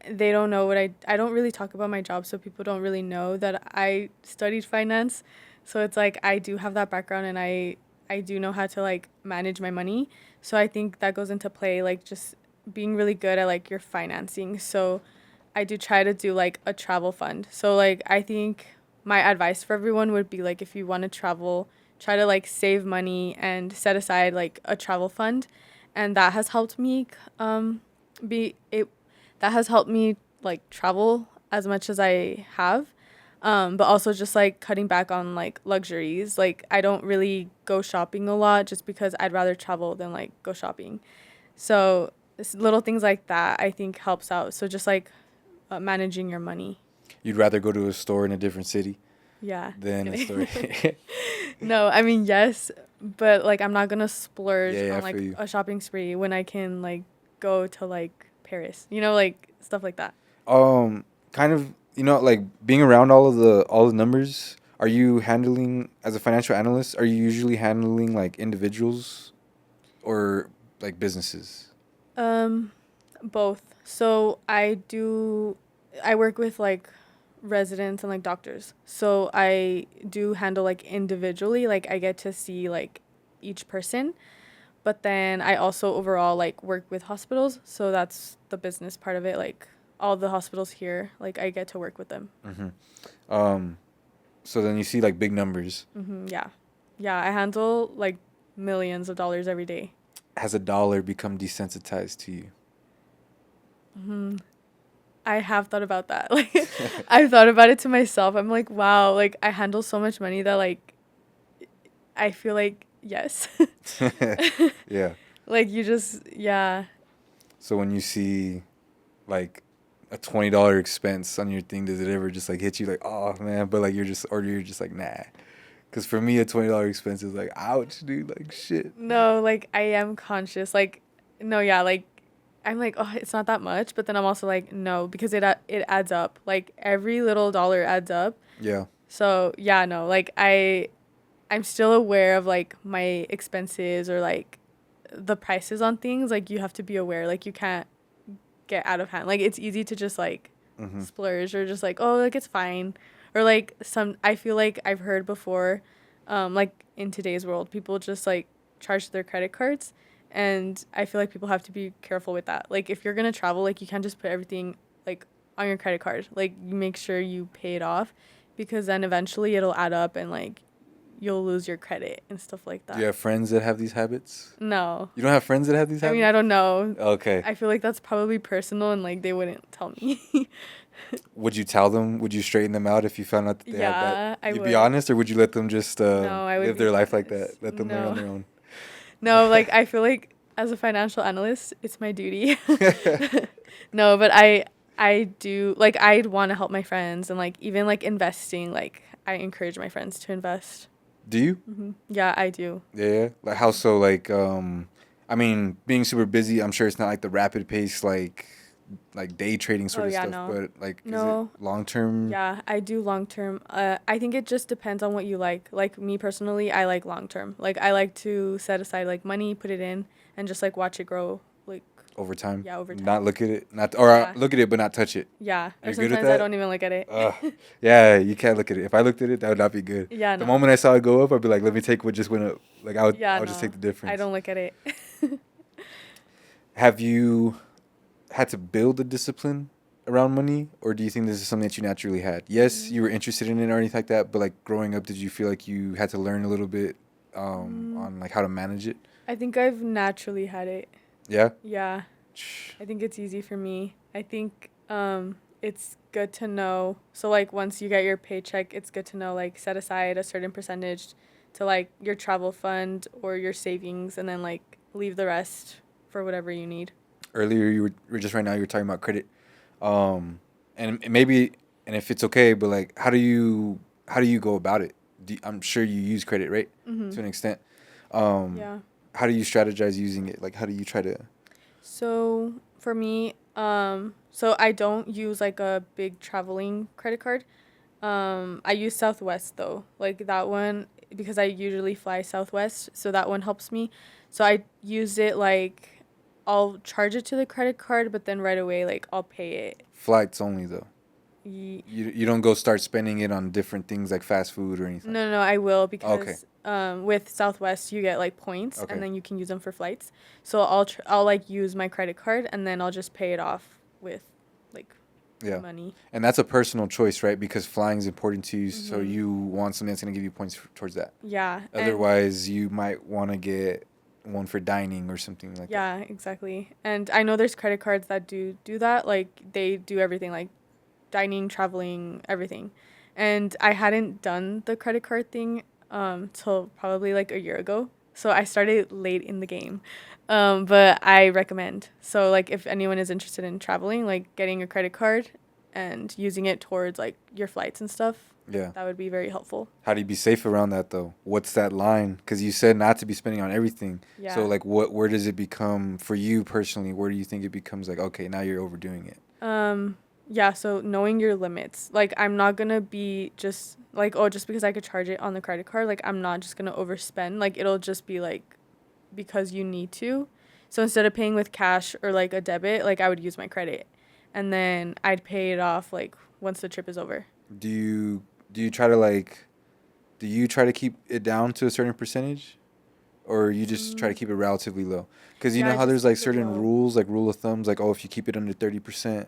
they don't know I don't really talk about my job, so people don't really know that I studied finance. So it's like I do have that background and I do know how to like manage my money. So I think that goes into play, like just being really good at like your financing. So I do try to do like a travel fund. So like I think my advice for everyone would be like if you want to travel, try to like save money and set aside like a travel fund. And that has helped me be it that has helped me like travel as much as I have. But also just like cutting back on like luxuries. Like I don't really go shopping a lot just because I'd rather travel than like go shopping. So little things like that I think helps out. So just like managing your money. You'd rather go to a store in a different city Yeah. than a store. No, I mean yes, but like I'm not gonna splurge Yeah, I on like feel you. a shopping spree when I can like go to like Paris. You know, like stuff like that. Kind of, like being around all the numbers. Are you handling as a financial analyst? Are you usually handling like individuals or like businesses? Um, both. So I work with like residents and like doctors. So I do handle like individually, like I get to see like each person, but then I also overall like work with hospitals. So that's the business part of it. Like all the hospitals here, like I get to work with them. Mm-hmm. So then you see like big numbers. Yeah. Yeah, I handle like millions of dollars every day. Has a dollar become desensitized to you? I have thought about that. Like I've thought about it to myself. I'm like, wow, like I handle so much money that like I feel like yes. Yeah. Like you just yeah. So when you see like a $20 expense on your thing, does it ever just like hit you like, oh man, but like you're just like nah? Because for me, a $20 expense is like, ouch, dude, like shit. No, like I am conscious. Like no, yeah, like I'm like, oh, it's not that much, but then I'm also like, no, because it adds up. Like every little dollar adds up. Yeah. So, yeah, no, like I'm still aware of like my expenses or like the prices on things. Like you have to be aware. Like you can't get out of hand. Like it's easy to just like Mm-hmm. splurge or just like, oh, like it's fine. Or like I feel like I've heard before like in today's world, people just like charge their credit cards, and I feel like people have to be careful with that. Like if you're going to travel, like you can't just put everything like on your credit card. Like you make sure you pay it off, because then eventually it'll add up and like you'll lose your credit and stuff like that. Do you have friends that have these habits? No. You don't have friends that have these I habits? mean, I don't know. Okay. I feel like that's probably personal and like they wouldn't tell me. Would you tell them? Would you straighten them out if you found out that they had Yeah, that? I You'd would. be honest, or would you let them just No, I would live be their life like honest. that? Let them learn on No. their own. No, like I feel like as a financial analyst, it's my duty. No, but I do like I'd want to help my friends, and like even like investing, like I encourage my friends to invest. Do you? Yeah, I do. Yeah. Like how so? Like I mean, being super busy. I'm sure it's not like the rapid pace like day trading sort Oh, of yeah, stuff. no. But like, No. is it long term? Yeah, I do long term. I think it just depends on what you like. Like me personally, I like long term. Like I like to set aside like money, put it in, and just like watch it grow. Like Over time. Yeah, over time. Not look at it. Not or Yeah. look at it, but not touch it. yeah, or You're good at sometimes I that? don't even look at it. Yeah, you can't look at it. If I looked at it, that would not be good. Yeah, The no. moment I saw it go up, I'd be like, let me take what just went up. Like I would Yeah, just no. take the difference. I don't look at it. Have you had to build a discipline around money, or do you think this is something that you naturally had? Yes, you were interested in it or anything like that, but like growing up, did you feel like you had to learn a little bit on like how to manage it? I think I've naturally had it. Yeah. Yeah. I think it's easy for me. I think it's good to know. So like once you get your paycheck, it's good to know like set aside a certain percentage to like your travel fund or your savings, and then like leave the rest for whatever you need. Earlier, you were just right now you were talking about credit, and maybe and if it's okay, but like how do you go about it? I'm sure you use credit, right? To an extent. Yeah. How do you strategize using it? Like how do you try to? So for me, so I don't use like a big traveling credit card. I use Southwest though. Like that one, because I usually fly Southwest, so that one helps me. So I use it like I'll charge it to the credit card, but then right away like I'll pay it. Flights only though. Ye- You don't go start spending it on different things like fast food or anything. No, I will, because Okay. with Southwest you get like points, Okay. and then you can use them for flights. So I'll like use my credit card, and then I'll just pay it off with like Yeah. money. And that's a personal choice, right? Because flying is important to you, so you want something that's going to give you points towards that. Yeah. and- Otherwise, you might want to get one for dining or something like that. Yeah, exactly. And I know there's credit cards that do that. Like they do everything, like dining, traveling, everything. And I hadn't done the credit card thing till probably like a year ago. So I started late in the game. But I recommend. So like if anyone is interested in traveling, like getting a credit card and using it towards like your flights and stuff, Yeah. that would be very helpful. How do you be safe around that though? What's that line? Because you said not to be spending on everything. Yeah. So like, where does it become for you personally? Where do you think it becomes like, okay, now you're overdoing it? Yeah, so knowing your limits. Like I'm not gonna be just like, oh, just because I could charge it on the credit card, like I'm not just gonna overspend. Like it'll just be like because you need to. So instead of paying with cash or like a debit, like I would use my credit. And then I'd pay it off like once the trip is over. Do you try to like, do you try to keep it down to a certain percentage, or you just try to keep it relatively low? Because you Yeah, know I how just there's like keep it certain low. rules, like rule of thumbs, like oh, if you keep it under 30%,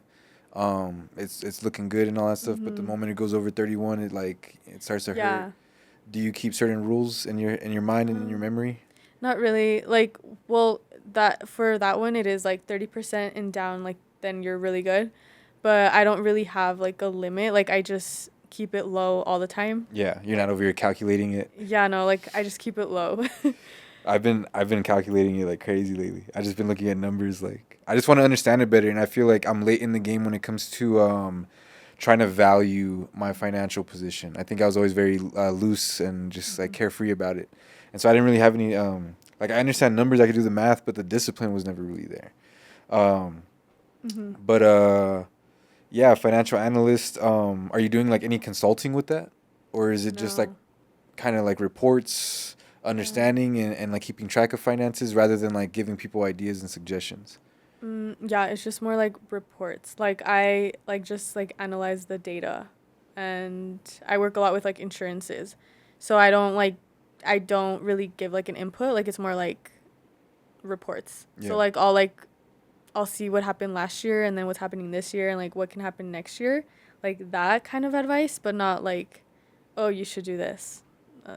it's looking good and all that stuff. But the moment it goes over 31, it starts to hurt. Yeah. Do you keep certain rules in your mind and in your memory? Not really. Like, well, that for that one it is like 30% and down, like then you're really good. But I don't really have like a limit. Like I just keep it low all the time. Yeah, you're not over here calculating it. Yeah, no, like I just keep it low. I've been calculating it like crazy lately. I just been looking at numbers like I just want to understand it better, and I feel like I'm late in the game when it comes to trying to value my financial position. I think I was always very loose and just like carefree about it, and so I didn't really have any like I understand numbers, I could do the math, but the discipline was never really there. Um, but yeah, financial analyst. Are you doing like any consulting with that, or is it just like No. kind of like reports, understanding, and like keeping track of finances rather than like giving people ideas and suggestions? Yeah, it's just more like reports. Like I like just like analyze the data, and I work a lot with like insurances. So I don't really give like an input. Like it's more like reports. Yeah. So I'll see what happened last year and then what's happening this year and like what can happen next year. Like that kind of advice, but not like, oh, you should do this.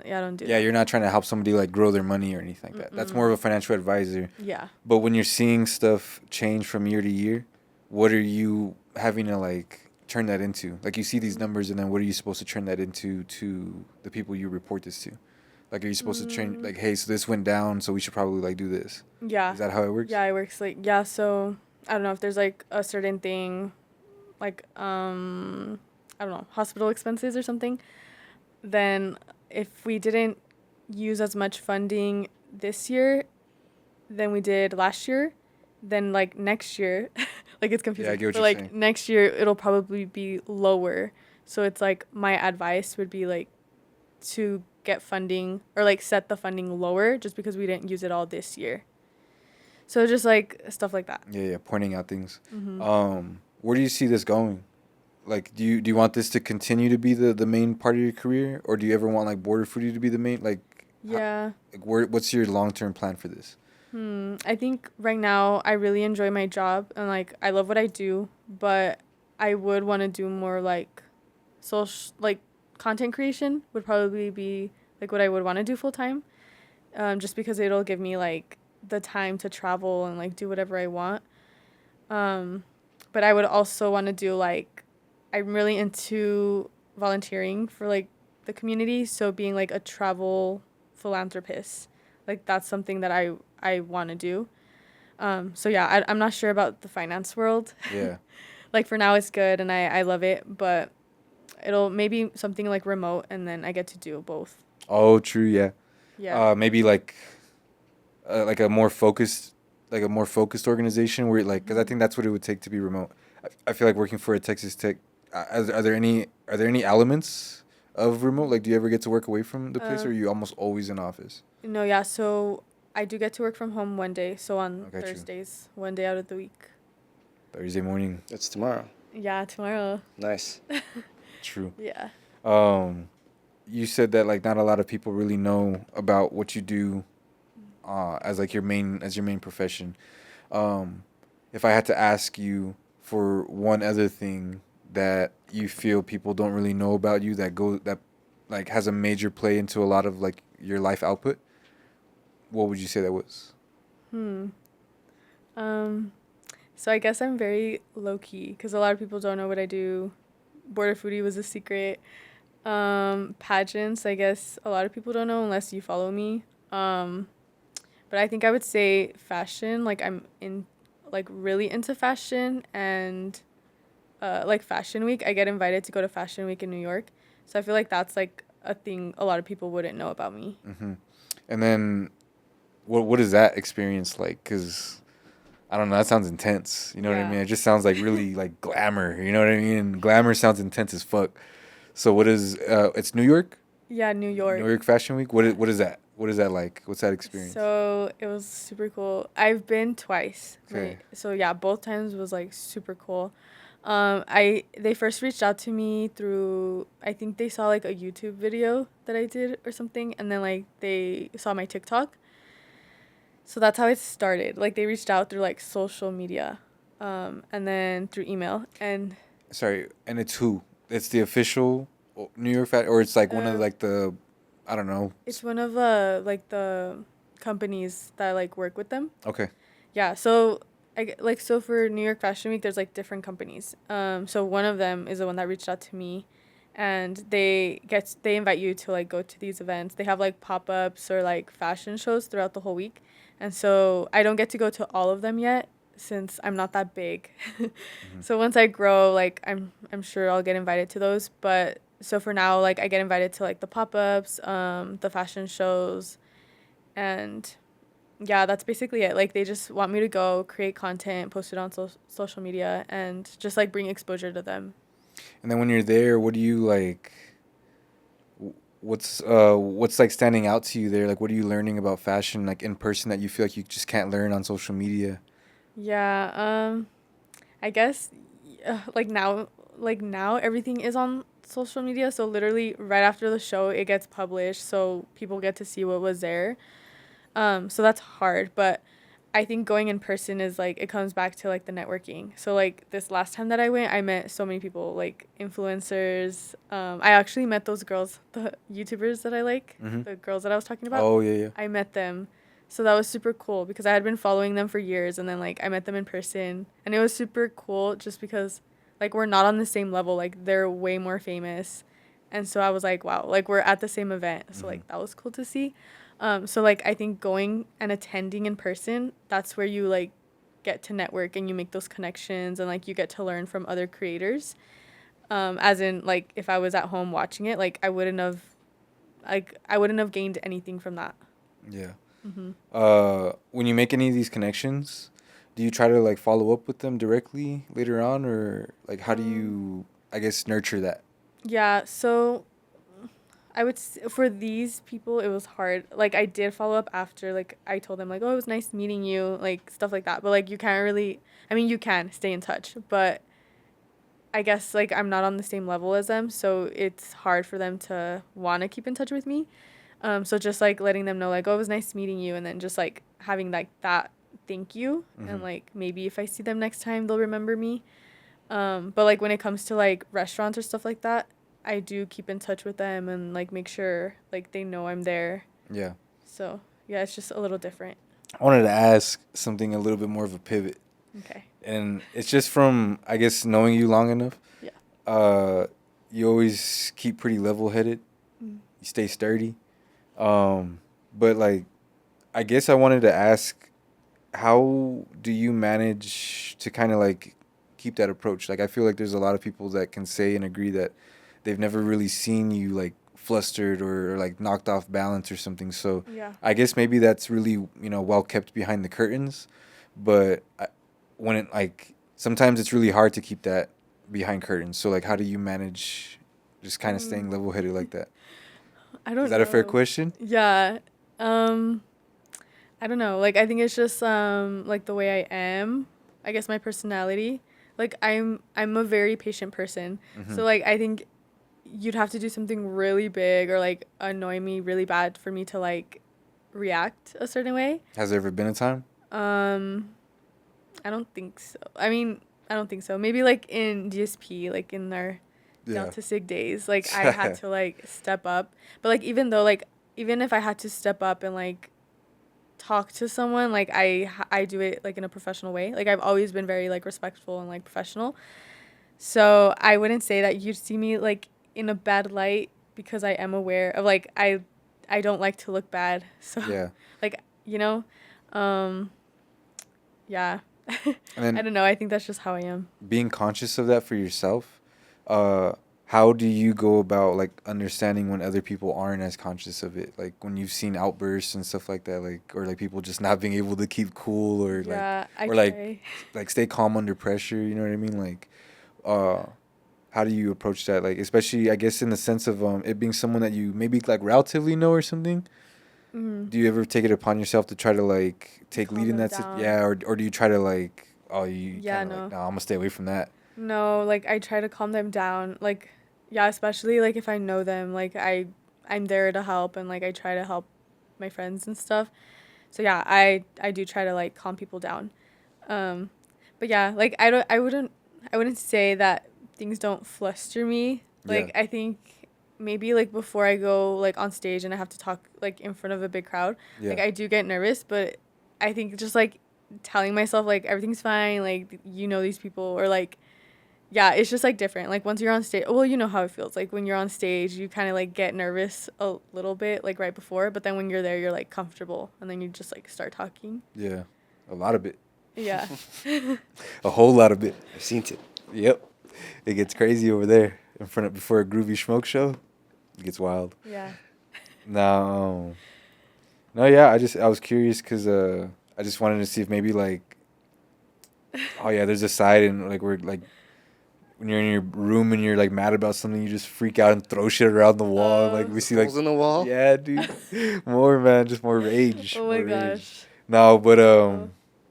Yeah, I don't do Yeah, that. you're not trying to help somebody like grow their money or anything like that. That's more of a financial advisor. Yeah. But when you're seeing stuff change from year to year, what are you having to like turn that into? Like you see these numbers, and then what are you supposed to turn that into to the people you report this to? Like, are you supposed to turn like, hey, so this went down, so we should probably like do this? Yeah. Is that how it works? Yeah, it works like yeah, so I don't know if there's like a certain thing like I don't know, hospital expenses or something, then if we didn't use as much funding this year than we did last year, then like next year, like it's confusing. I get what but you're like saying. next year it'll probably be lower. So it's like my advice would be like to get funding or like set the funding lower just because we didn't use it all this year. So just like stuff like that. Yeah, pointing out things. Where do you see this going? Like, do you want this to continue to be the main part of your career, or do you ever want like border foodie to be the main like? Yeah. What's your long-term plan for this? I think right now I really enjoy my job and like I love what I do, but I would want to do more like social like content creation would probably be like what I would want to do full time. Just because it'll give me like the time to travel and like do whatever I want. But I would also want to do like I'm really into volunteering for like the community, so being like a travel philanthropist, like that's something that I want to do. So yeah, I'm not sure about the finance world. Yeah. Like for now it's good and I love it, but it'll maybe something like remote and then I get to do both. Oh, true. Yeah. Yeah. Maybe like a more focused organization where like, because I think that's what it would take to be remote. I feel like working for a Texas Tech. Are there any elements of remote? Like, do you ever get to work away from the place, or are you almost always in office? No, yeah. So I do get to work from home one day. So on Okay, true. Thursdays, one day out of the week. Thursday morning. It's tomorrow. Yeah, tomorrow. Nice. True. Yeah. You said that like not a lot of people really know about what you do, as like your main profession. If I had to ask you for one other thing that you feel people don't really know about you that like has a major play into a lot of like your life output, what would you say that was? So I guess I'm very low key because a lot of people don't know what I do. Border Foodie was a secret. Pageants, I guess a lot of people don't know unless you follow me. But I think I would say fashion. Like I'm in, like really into fashion, and like Fashion Week. I get invited to go to Fashion Week in New York, so I feel like that's like a thing a lot of people wouldn't know about me. And then, what is that experience like? Because I don't know. That sounds intense. You know what I mean? Yeah. It just sounds like really like glamour. You know what I mean? And glamour sounds intense as fuck. So what is? It's New York. Yeah, New York. New York Fashion Week. What is that? What is that like? What's that experience? So it was super cool. I've been twice. Okay. So yeah, both times was like super cool. They first reached out to me through, I think they saw like a YouTube video that I did or something, and then like they saw my TikTok. So that's how it started. Like they reached out through like social media, and then through email. And Sorry, and it's who? It's the official New York Fashion, or it's like one of Uh, like the, I don't know. it's one of like the companies that like work with them. Okay. Yeah, so like so for New York Fashion Week, there's like different companies. So one of them is the one that reached out to me, and they invite you to like go to these events. They have like pop-ups or like fashion shows throughout the whole week, and so I don't get to go to all of them yet since I'm not that big. So once I grow, like I'm sure I'll get invited to those. But so for now, like I get invited to like the pop-ups, the fashion shows, and yeah, that's basically it. Like they just want me to go create content, post it on social media, and just like bring exposure to them. And then when you're there, what do you like? What's like standing out to you there? Like, what are you learning about fashion, like in person, that you feel like you just can't learn on social media? Yeah, I guess like now everything is on social media, so literally right after the show it gets published so people get to see what was there. So that's hard, but I think going in person is like it comes back to like the networking. So like this last time that I went, I met so many people, like influencers. I actually met those girls, the YouTubers that I like, the girls that I was talking about. Oh yeah, yeah. I met them. So that was super cool because I had been following them for years, and then like I met them in person, and it was super cool just because like we're not on the same level. Like they're way more famous. And so I was like, wow, like we're at the same event. So like that was cool to see. So like I think going and attending in person, that's where you like get to network and you make those connections, and like you get to learn from other creators. As in like if I was at home watching it, like I wouldn't have gained anything from that. Yeah. When you make any of these connections, do you try to like follow up with them directly later on, or like how do you, I guess, nurture that? Yeah, so for these people it was hard. Like I did follow up after, like I told them like, "Oh, it was nice meeting you," like stuff like that. But like you can't really, I mean, you can stay in touch, but I guess like I'm not on the same level as them, so it's hard for them to want to keep in touch with me. So just like letting them know like, "Oh, it was nice meeting you," and then just like having like that thank you, and like maybe if I see them next time they'll remember me. But like when it comes to like restaurants or stuff like that, I do keep in touch with them and like make sure like they know I'm there. Yeah. So yeah, it's just a little different. I wanted to ask something a little bit more of a pivot, Okay. and it's just from, I guess, knowing you long enough. Yeah. You always keep pretty level-headed. You stay sturdy. But like, I guess I wanted to ask, how do you manage to kind of like keep that approach? Like, I feel like there's a lot of people that can say and agree that they've never really seen you like flustered or like knocked off balance or something. So Yeah. I guess maybe that's really, well kept behind the curtains. But when it like, sometimes it's really hard to keep that behind curtains. So like, how do you manage just kind of staying level headed like that? I don't Is that a fair know. question? Yeah. I don't know. Like I think it's just like the way I am. I guess my personality. Like I'm a very patient person. So like I think you'd have to do something really big or like annoy me really bad for me to like react a certain way. Has there ever been a time? I don't think so. I mean, I don't think so. Maybe like in DSP, like in our Yeah. Delta Sig days, like I had to like step up. But like even if I had to step up and like talk to someone, like I do it like in a professional way. Like I've always been very like respectful and like professional. So I wouldn't say that you'd see me like in a bad light because I am aware of like I don't like to look bad. So Yeah. like, you know, yeah. And then I don't know. I think that's just how I am. being conscious of that for yourself, how do you go about like understanding when other people aren't as conscious of it? Like when you've seen outbursts and stuff like that, like or like people just not being able to keep cool or Yeah, I or try. like stay calm under pressure, you know what I mean? Like uh how do you approach that? Like especially I guess in the sense of it being someone that you maybe like relatively know or something. Mm-hmm. Do you ever take it upon yourself to try to like take lead Calm in them that down. yeah, or do you try to like oh you Yeah, kind of like no. no, I'm gonna stay away from that. No, like I try to calm them down. Like, yeah, especially like if I know them, like I'm there to help and like I try to help my friends and stuff. So yeah, I do try to like calm people down. Um, but yeah, like I wouldn't say that things don't fluster me. Yeah. Like I think maybe like before I go like on stage and I have to talk like in front of a big crowd, like Yeah. I do get nervous, but I think just like telling myself like everything's fine, like you know these people or like yeah, it's just like different. Like once you're on stage, well, you know how it feels. Like when you're on stage, you kind of like get nervous a little bit like right before, but then when you're there, you're like comfortable and then you just like start talking. Yeah. A lot of it. Yeah. A whole lot of it. I've seen it. Yep. It gets crazy over there in front of before a groovy smoke show. It gets wild. Yeah. No. No, yeah, I was curious cuz I just wanted to see if maybe like oh yeah, there's a side and like where like when you're in your room and you're like mad about something, you just freak out and throw shit around the wall. Like we see like Holes in the wall? yeah, dude. More man, just more rage. Oh my more rage. gosh. No, but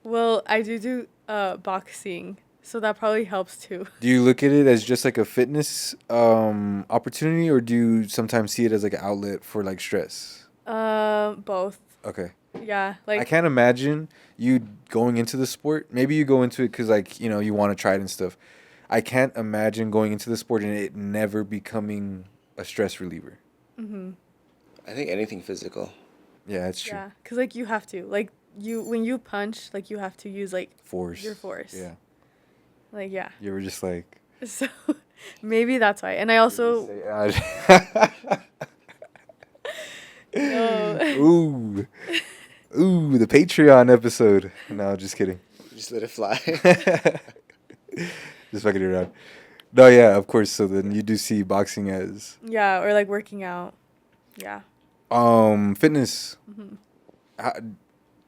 Well, I do boxing, so that probably helps too. do you look at it as just like a fitness opportunity or do you sometimes see it as like an outlet for like stress? Both. Okay. Yeah, I like can't imagine you going into the sport. Maybe you go into it because like, you know, you want to try it and stuff. I can't imagine going into the sport and it never becoming a stress reliever. mhm. I think anything physical. Yeah, that's true. Yeah, cuz like you have to. Like you when you punch, like you have to use like Force. your force. Yeah. Like yeah. You were just like So maybe that's why. And I also no. Ooh. Ooh, the Patreon episode. No, just kidding. Just let it fly. Just fucking around. No, yeah, of course. So then you do see boxing as Yeah, or like working out. Yeah. fitness. Mhm. How,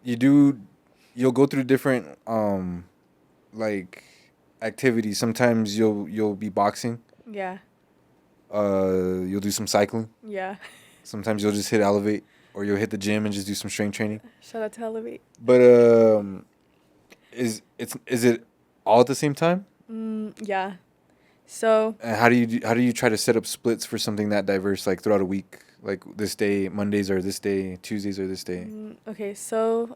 you do you'll go through different like activities. Sometimes you'll be boxing. Yeah. You'll do some cycling. Yeah. Sometimes you'll just hit elevate or you'll hit the gym and just do some strength training. Shout out to Elevate. But is it all at the same time? Yeah. So, And how do you try to set up splits for something that diverse like throughout a week? Like this day, Mondays are this day, Tuesdays are this day. okay, so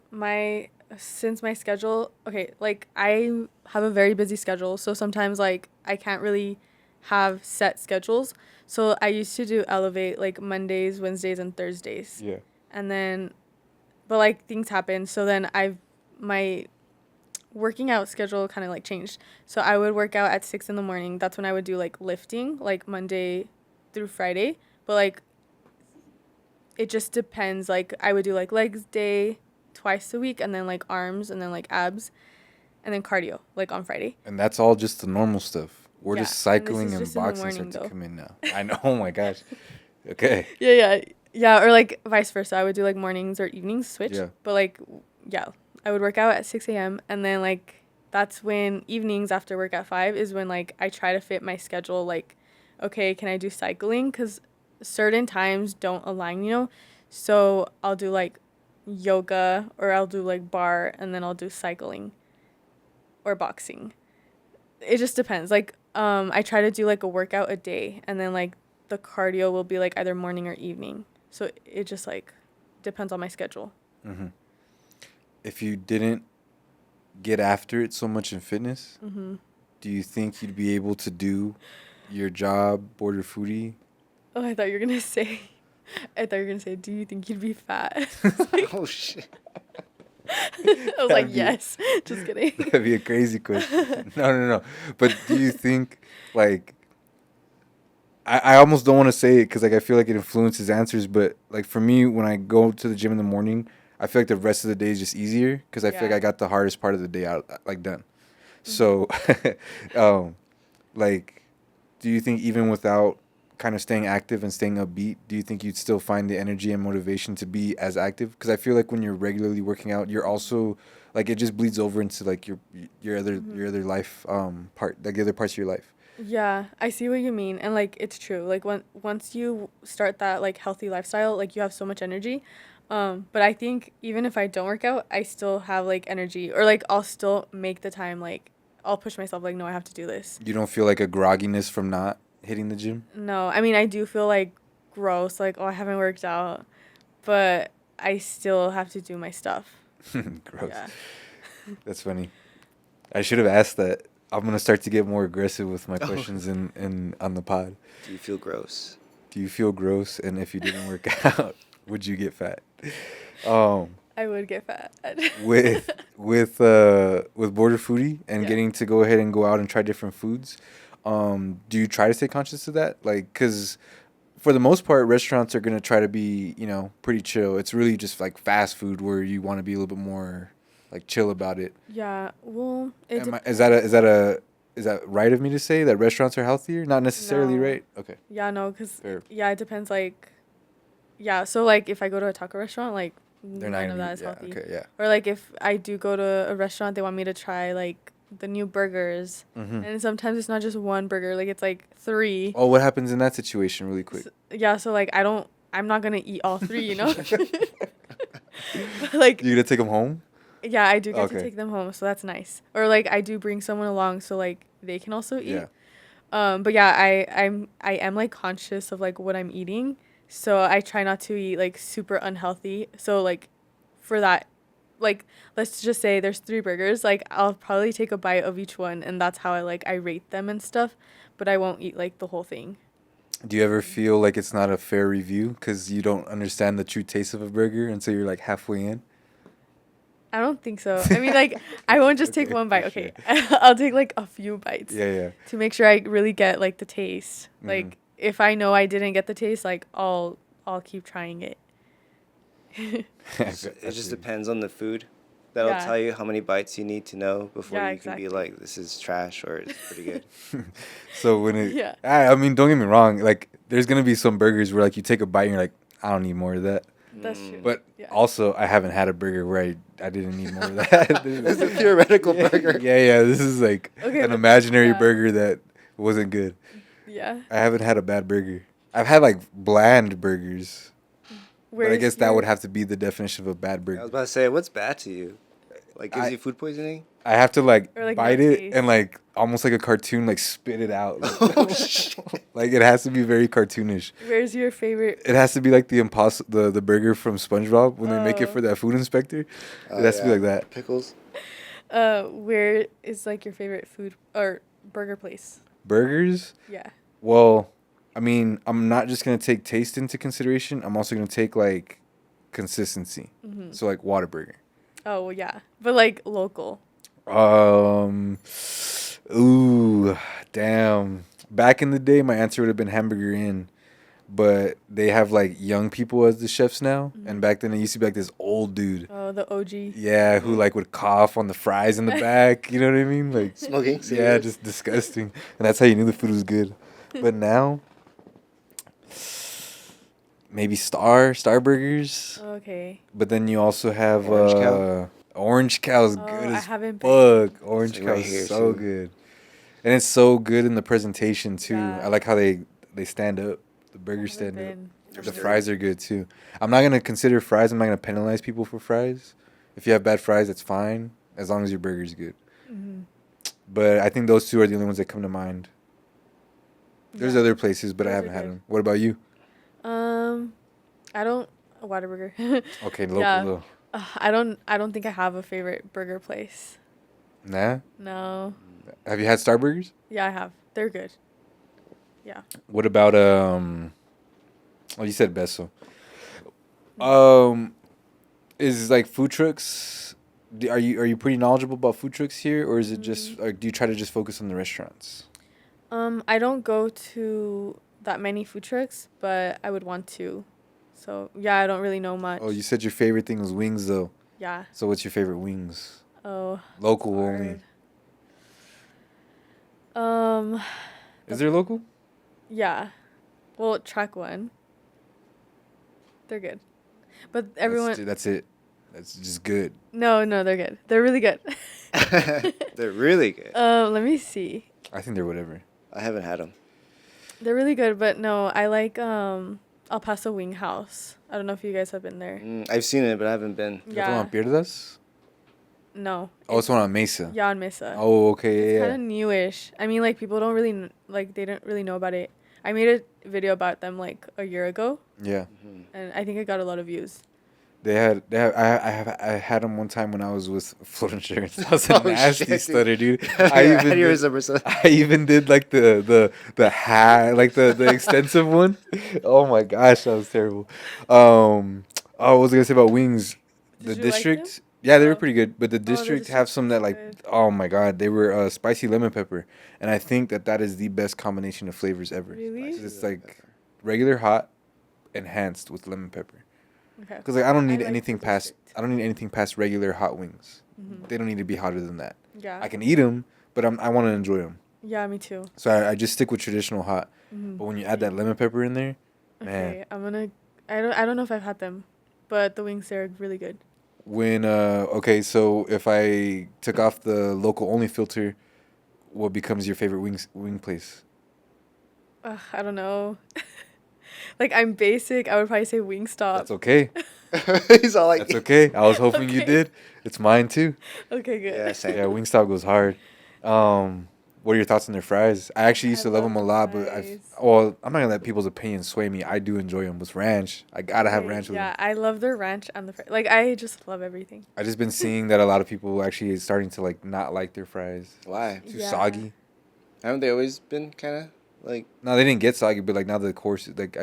since my schedule, okay, like I have a very busy schedule, so sometimes like I can't really have set schedules. So I used to do Elevate like Mondays, Wednesdays, and Thursdays. Yeah. And then, but like things happen, so then my working out schedule kind of like changed. So I would work out at 6 in the morning. That's when I would do like lifting, like Monday through Friday. But like it just depends. Like I would do like legs day twice a week and then like arms and then like abs and then cardio like on Friday. And that's all just the normal stuff. We're Yeah, just and this cycling is and just in the boxing morning, start to though. come in now. I know. Oh my gosh. Okay. Yeah, or like vice versa. I would do like mornings or evenings switch. Yeah. But like yeah, I would work out at 6 a.m. and then like that's when evenings after work at 5 is when like I try to fit my schedule like okay, can I do cycling cuz certain times don't align, you know? So I'll do like yoga or I'll do like bar and then I'll do cycling or boxing. It just depends. Like I try to do like a workout a day and then like the cardio will be like either morning or evening. So it just like depends on my schedule. Mm-hmm. If you didn't get after it so much in fitness, do you think you'd be able to do your job, border foodie? Oh, I thought you were gonna say. Do you think you'd be fat? Oh shit. I was like, That'd be- yes. Just kidding. That'd be a crazy question. No. But do you think, like, I almost don't want to say it because like I feel like it influences answers. But like for me, when I go to the gym in the morning, I feel like the rest of the day is just easier because I feel like Yeah. I got the hardest part of the day out like done. So, um, like, do you think even without kind of staying active and staying upbeat, do you think you'd still find the energy and motivation to be as active? Because I feel like when you're regularly working out, you're also like it just bleeds over into like your other life part, like the other parts of your life. Yeah, I see what you mean. And like it's true. Like once you start that like healthy lifestyle, like you have so much energy. But I think even if I don't work out, I still have like energy or like I'll still make the time like I'll push myself like no, I have to do this. You don't feel like a grogginess from not hitting the gym? No, I mean I do feel like gross, like oh, I haven't worked out, but I still have to do my stuff. Gross. Yeah. That's funny. I should have asked that. I'm gonna start to get more aggressive with my questions in on the pod. Do you feel gross? Do you feel gross? And if you didn't work out, would you get fat? Um, I would get fat. with Border Foodie and Yeah. getting to go ahead and go out and try different foods. Do you try to stay conscious of that? Like, cause for the most part, restaurants are gonna try to be, pretty chill. It's really just like fast food where you want to be a little bit more like chill about it. Yeah, well, it Is that right of me to say that restaurants are healthier? Not necessarily, No. right? Okay. yeah, no, cuz Fair. yeah, it depends like yeah, so like if I go to a taco restaurant, like They're not none of gonna that is be, yeah, healthy. okay, yeah. Or like if I do go to a restaurant, they want me to try like the new burgers. Mm-hmm. And sometimes it's not just one burger, like it's like 3. Oh, what happens in that situation really quick? Yeah, so like I'm not going to eat all 3, you know? But, like You gonna take them home? yeah, I do get to Okay. take them home, so that's nice. Or like I do bring someone along so like they can also eat. Yeah. But yeah, I am like conscious of like what I'm eating. So I try not to eat like super unhealthy. So like for that, like let's just say there's 3 burgers, like I'll probably take a bite of each one and that's how I rate them and stuff, but I won't eat like the whole thing. Do you ever feel like it's not a fair review because you don't understand the true taste of a burger until you're like halfway in? I don't think so. I mean like I won't just take Okay, one bite. for Okay. I'll take like a few bites. Yeah, yeah. To make sure I really get like the taste. Mhm. Like if I know I didn't get the taste, like I'll keep trying it. It just depends on the food. That'll Yeah. tell you how many bites you need to know before Yeah, you can be exactly. like, this is trash or it's pretty good. So when it, Yeah. I mean, don't get me wrong. Like, there's gonna be some burgers where like you take a bite and you're like, I don't need more of that. That's true. But Yeah. also, I haven't had a burger where I didn't need more of that. This is a theoretical burger. Yeah. This is like Okay, an but- imaginary yeah. burger that wasn't good. Yeah. I haven't had a bad burger. I've had like bland burgers. But I Where's guess that your- would have to be the definition of a bad I was burger. about to say, what's bad to you? Like, gives I- you food poisoning? I have to like Or, like, bite no it taste. and like almost like a cartoon, like spit it out. Oh, shit. Like it has to be very cartoonish. Where's your favorite? It has to be like the burger from SpongeBob when they make it Oh. for that food inspector. Oh, It has to be yeah. like that. Pickles? Where is like your favorite food or burger place? Burgers? Yeah. Well, I mean, I'm not just gonna take taste into consideration. I'm also gonna take like consistency. Mhm. So like Whataburger. Oh well, yeah, but like local. Ooh, damn. Back in the day, my answer would have been Hamburger Inn, but they have like young people as the chefs now, and back then it used to be like this old dude. Oh, the OG. Yeah, who like would cough on the fries in the back. You know what I mean? Like Smoking yeah, cigarettes? just disgusting. And that's how you knew the food was good. But now, maybe Star Burgers. Okay. But then you also have Orange Cow? Orange Cow's Oh, good I as haven't fuck. Orange It's like right Cow's here, so too. good, and it's so good in the presentation too. Yeah. I like how they stand up. The burgers Haven't stand up. been. They're The sturdy. fries are good too. I'm not gonna consider fries. I'm not gonna penalize people for fries. If you have bad fries, that's fine as long as your burger's good. Mhm. But I think those two are the only ones that come to mind. There's Yeah. other places, but I Those are haven't had good. them. What about you? I don't a Whataburger. Okay, local Yeah. though. I don't think I have a favorite burger place. Nah. No. Have you had Star Burgers? Yeah, I have. They're good. Yeah. What about Oh, you said Beso. Is like food trucks? Are you pretty knowledgeable about food trucks here, or is it just? Or do you try to just focus on the restaurants? I don't go to that many food trucks, but I would want to. So yeah, I don't really know much. Oh, you said your favorite thing was wings, though. Yeah. So what's your favorite wings? Oh. Local only. Hard. Is there local? Yeah. Well, track one. They're good. But everyone. That's it. That's just good. No, they're good. They're really good. They're really good. Let me see. I think they're whatever. I haven't had them. They're really good, but no, I like El Paso Wing House. I don't know if you guys have been there. I've seen it, but I haven't been. Is that the one on Pierdas? No. Oh, it's the one on Mesa. Yeah, on Mesa. Oh, okay, It's yeah. kind of newish. I mean, like, people don't really, they didn't really know about it. I made a video about them, like, a year ago, Yeah. and I think it got a lot of views. I had them one time when I was with Float Insurance. That was a Oh, nasty shit, dude. stutter, dude. Aneurysm. I even did like the hat, like the extensive one. Oh my gosh, that was terrible. Oh, what was I gonna say about wings? The Did you like district, them? yeah, they were Oh. pretty good. But the district have district's some that like, good. oh my god, they were spicy lemon pepper, and I think that is the best combination of flavors ever. Really? It's like regular hot, enhanced with lemon pepper. Okay. Because like I don't need like anything the past district. I don't need anything past regular hot wings. Mhm. They don't need to be hotter than that. Yeah. I can eat them, but I want to enjoy them. Yeah, me too. So I just stick with traditional hot. Mhm. But when you add that lemon pepper in there, man. Okay, I don't know if I've had them, but the wings there are really good. When okay, so if I took off the local only filter, what becomes your favorite wing place? I don't know. Like, I'm basic. I would probably say Wingstop. That's okay. He's all like, That's okay. I was hoping you Okay. did. It's mine too. Okay, good. Yeah, same. Yeah, Wingstop goes hard. What are your thoughts on their fries? I actually used to I love love them a lot, but fries. I'm not gonna let people's opinions sway me. I do enjoy them with ranch. I gotta have Okay, ranch with yeah, them. I love their ranch and the fries. Like, I just love everything. I just been seeing that a lot of people actually is starting to like not like their fries. Why? Too Yeah. soggy. Haven't they always been kind of like? No, they didn't get soggy, but like now the course, like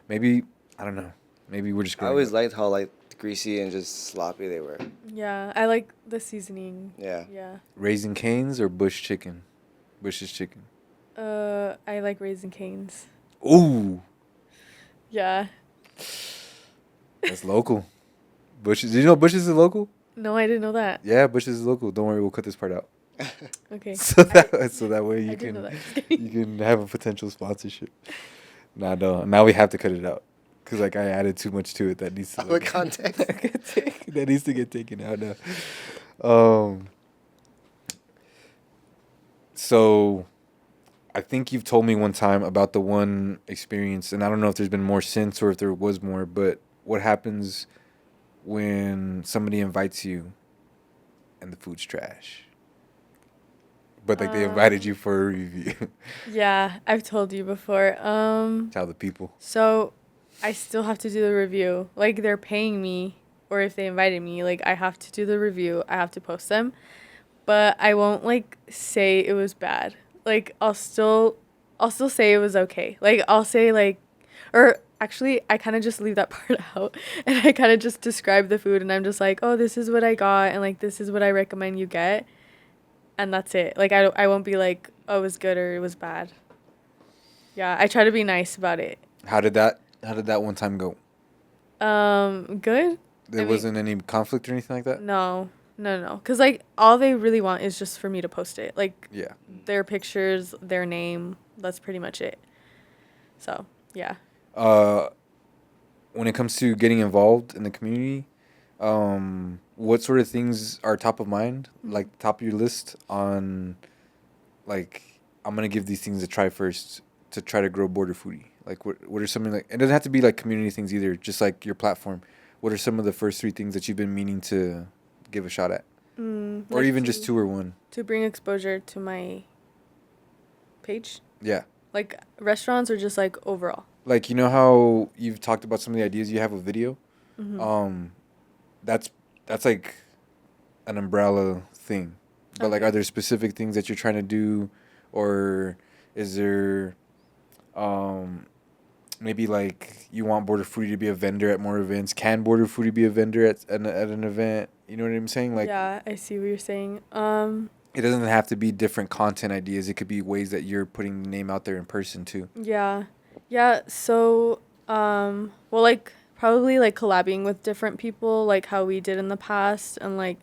maybe I don't know. Maybe we're just. I growing always up. liked how like greasy and just sloppy they were. Yeah, I like the seasoning. Yeah. Yeah. Raising Cane's or Bush chicken. Bush's chicken. I like Raising Cane's. Ooh, Yeah. that's local. Bush's. Did you know Bush's is local? No, I didn't know that. Yeah, Bush's is local. Don't worry, we'll cut this part out. Okay. So that way I you didn't know can that. you can have a potential sponsorship. Nah, no. Now we have to cut it out because like I added too much to it that needs to All the context. that needs to get taken out now. So I think you've told me one time about the one experience, and I don't know if there's been more since or if there was more, but what happens when somebody invites you and the food's trash? But like they invited you for a review. Yeah, I've told you before. Tell the people. So I still have to do the review. Like, they're paying me, or if they invited me, like, I have to do the review. I have to post them. But I won't, like, say it was bad. Like, I'll still say it was okay. Like, I'll say, like, or actually, I kind of just leave that part out. And I kind of just describe the food. And I'm just like, oh, this is what I got. And, like, this is what I recommend you get. And that's it. Like, I won't be like, oh, it was good or it was bad. Yeah, I try to be nice about it. How did that one time go? Good? There wasn't any conflict or anything like that? No. Because, like, all they really want is just for me to post it. Like, Yeah. their pictures, their name, that's pretty much it. So, yeah. When it comes to getting involved in the community, what sort of things are top of mind, like top of your list on, like, I'm going to give these things a try first to try to grow Border Foodie? Like, what are something like, it doesn't have to be like community things either, just like your platform. What are some of the first 3 things that you've been meaning to give a shot at? Or Like even just 2 or 1? To bring exposure to my page? Yeah. Like, restaurants or just, like, overall? Like, you know how you've talked about some of the ideas you have with video? That's like an umbrella thing. But like, are there specific things that you're trying to do, or is there maybe like you want Border Foodie to be a vendor at more events? Can Border Foodie be a vendor at an event? You know what I'm saying? Like, yeah, I see what you're saying. it doesn't have to be different content ideas. It could be ways that you're putting the name out there in person too. Yeah. Yeah, so well, like probably like collabing with different people like how we did in the past, and like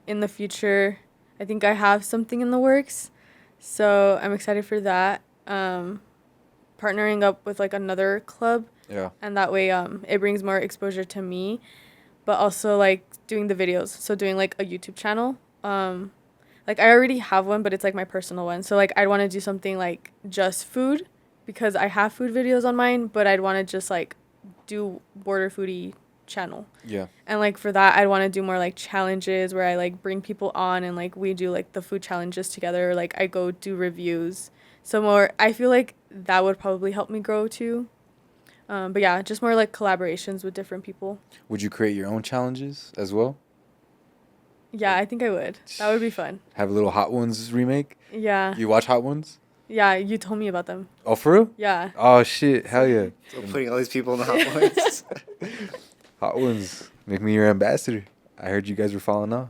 in the future I think I have something in the works. So I'm excited for that. Partnering up with like another club, Yeah. and that way it brings more exposure to me, but also like doing the videos. So doing like a YouTube channel. Like I already have one, but it's like my personal one. So like I'd want to do something like just food, because I have food videos on mine, but I'd want to just like do border foodie channel. Yeah. And like for that I'd want to do more like challenges where I like bring people on and like we do like the food challenges together, or like I go do reviews. So more, I feel like that would probably help me grow too. But yeah, just more like collaborations with different people. Would you create your own challenges as well? Yeah, I think I would. That would be fun. Have a little Hot Ones remake? Yeah. You watch Hot Ones? Yeah, you told me about them. Oh, for real? Yeah. Oh, shit. Hell yeah. So putting all these people in the hot ones. Hot Ones. Make me your ambassador. I heard you guys were falling off.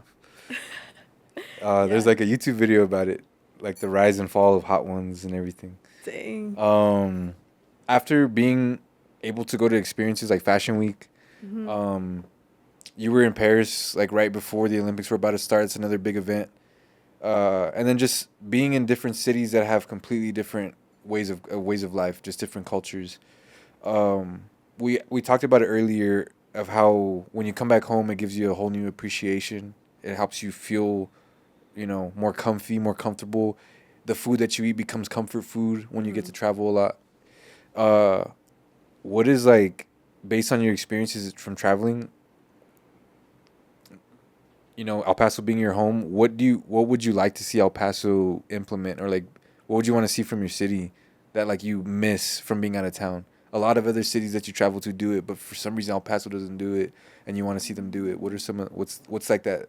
There's Yeah. like a YouTube video about it, like the rise and fall of Hot Ones and everything. Dang. After being able to go to experiences like Fashion Week, you were in Paris like right before the Olympics were about to start. It's another big event. And then just being in different cities that have completely different ways of life, just different cultures. We talked about it earlier of how when you come back home, it gives you a whole new appreciation. It helps you feel, more comfy, more comfortable. The food that you eat becomes comfort food when you get to travel a lot. What is like, based on your experiences from traveling, El Paso being your home, what would you like to see El Paso implement, or like what would you want to see from your city that like you miss from being out of town? A lot of other cities that you travel to do it, but for some reason El Paso doesn't do it, and you want to see them do it. What are what's like that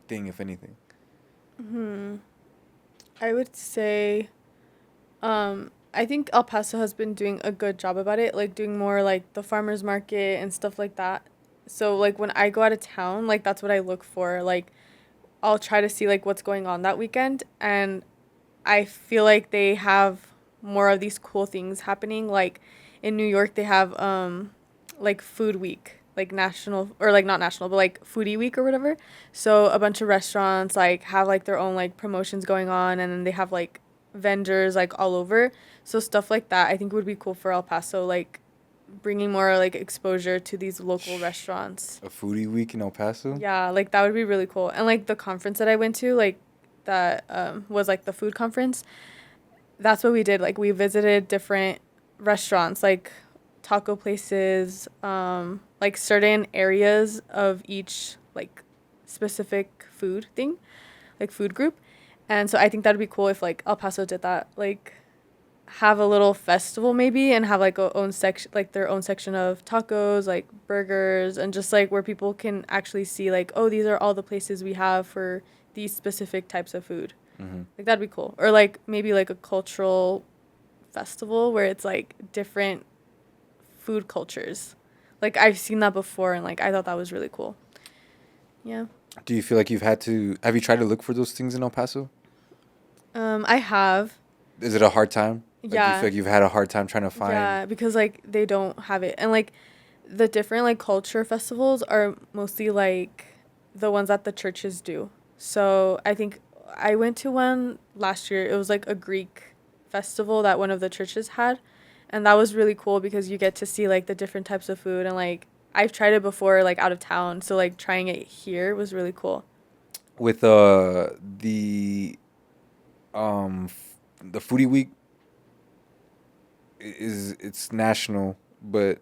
thing, if anything? I would say, I think El Paso has been doing a good job about it, like doing more like the farmers market and stuff like that. So like when I go out of town, like that's what I look for. Like I'll try to see like what's going on that weekend, and I feel like they have more of these cool things happening. Like in New York, they have like Food Week, like national, or like not national, but like Foodie Week or whatever. So a bunch of restaurants like have like their own like promotions going on, and then they have like vendors like all over. So stuff like that I think would be cool for El Paso, like bringing more like exposure to these local restaurants. A foodie week in El Paso? Yeah, like that would be really cool. And like the conference that I went to, like that was like the food conference. That's what we did. Like we visited different restaurants, like taco places, like certain areas of each like specific food thing, like food group. And so I think that'd be cool if like El Paso did that. Like have a little festival maybe, and have like a own section, like their own section of tacos, like burgers, and just like where people can actually see like, oh, these are all the places we have for these specific types of food. Like that'd be cool. Or like maybe like a cultural festival where it's like different food cultures. Like I've seen that before, and like I thought that was really cool. Yeah. Do you feel like have you tried to look for those things in El Paso? I have. Is it a hard time? Like, do you Yeah. feel like you've had a hard time trying to find? Yeah, because like they don't have it. And like the different like culture festivals are mostly like the ones that the churches do. So I think I went to one last year. It was like a Greek festival that one of the churches had. And that was really cool because you get to see like the different types of food, and like I've tried it before like out of town. So like trying it here was really cool. With the foodie week it's national, but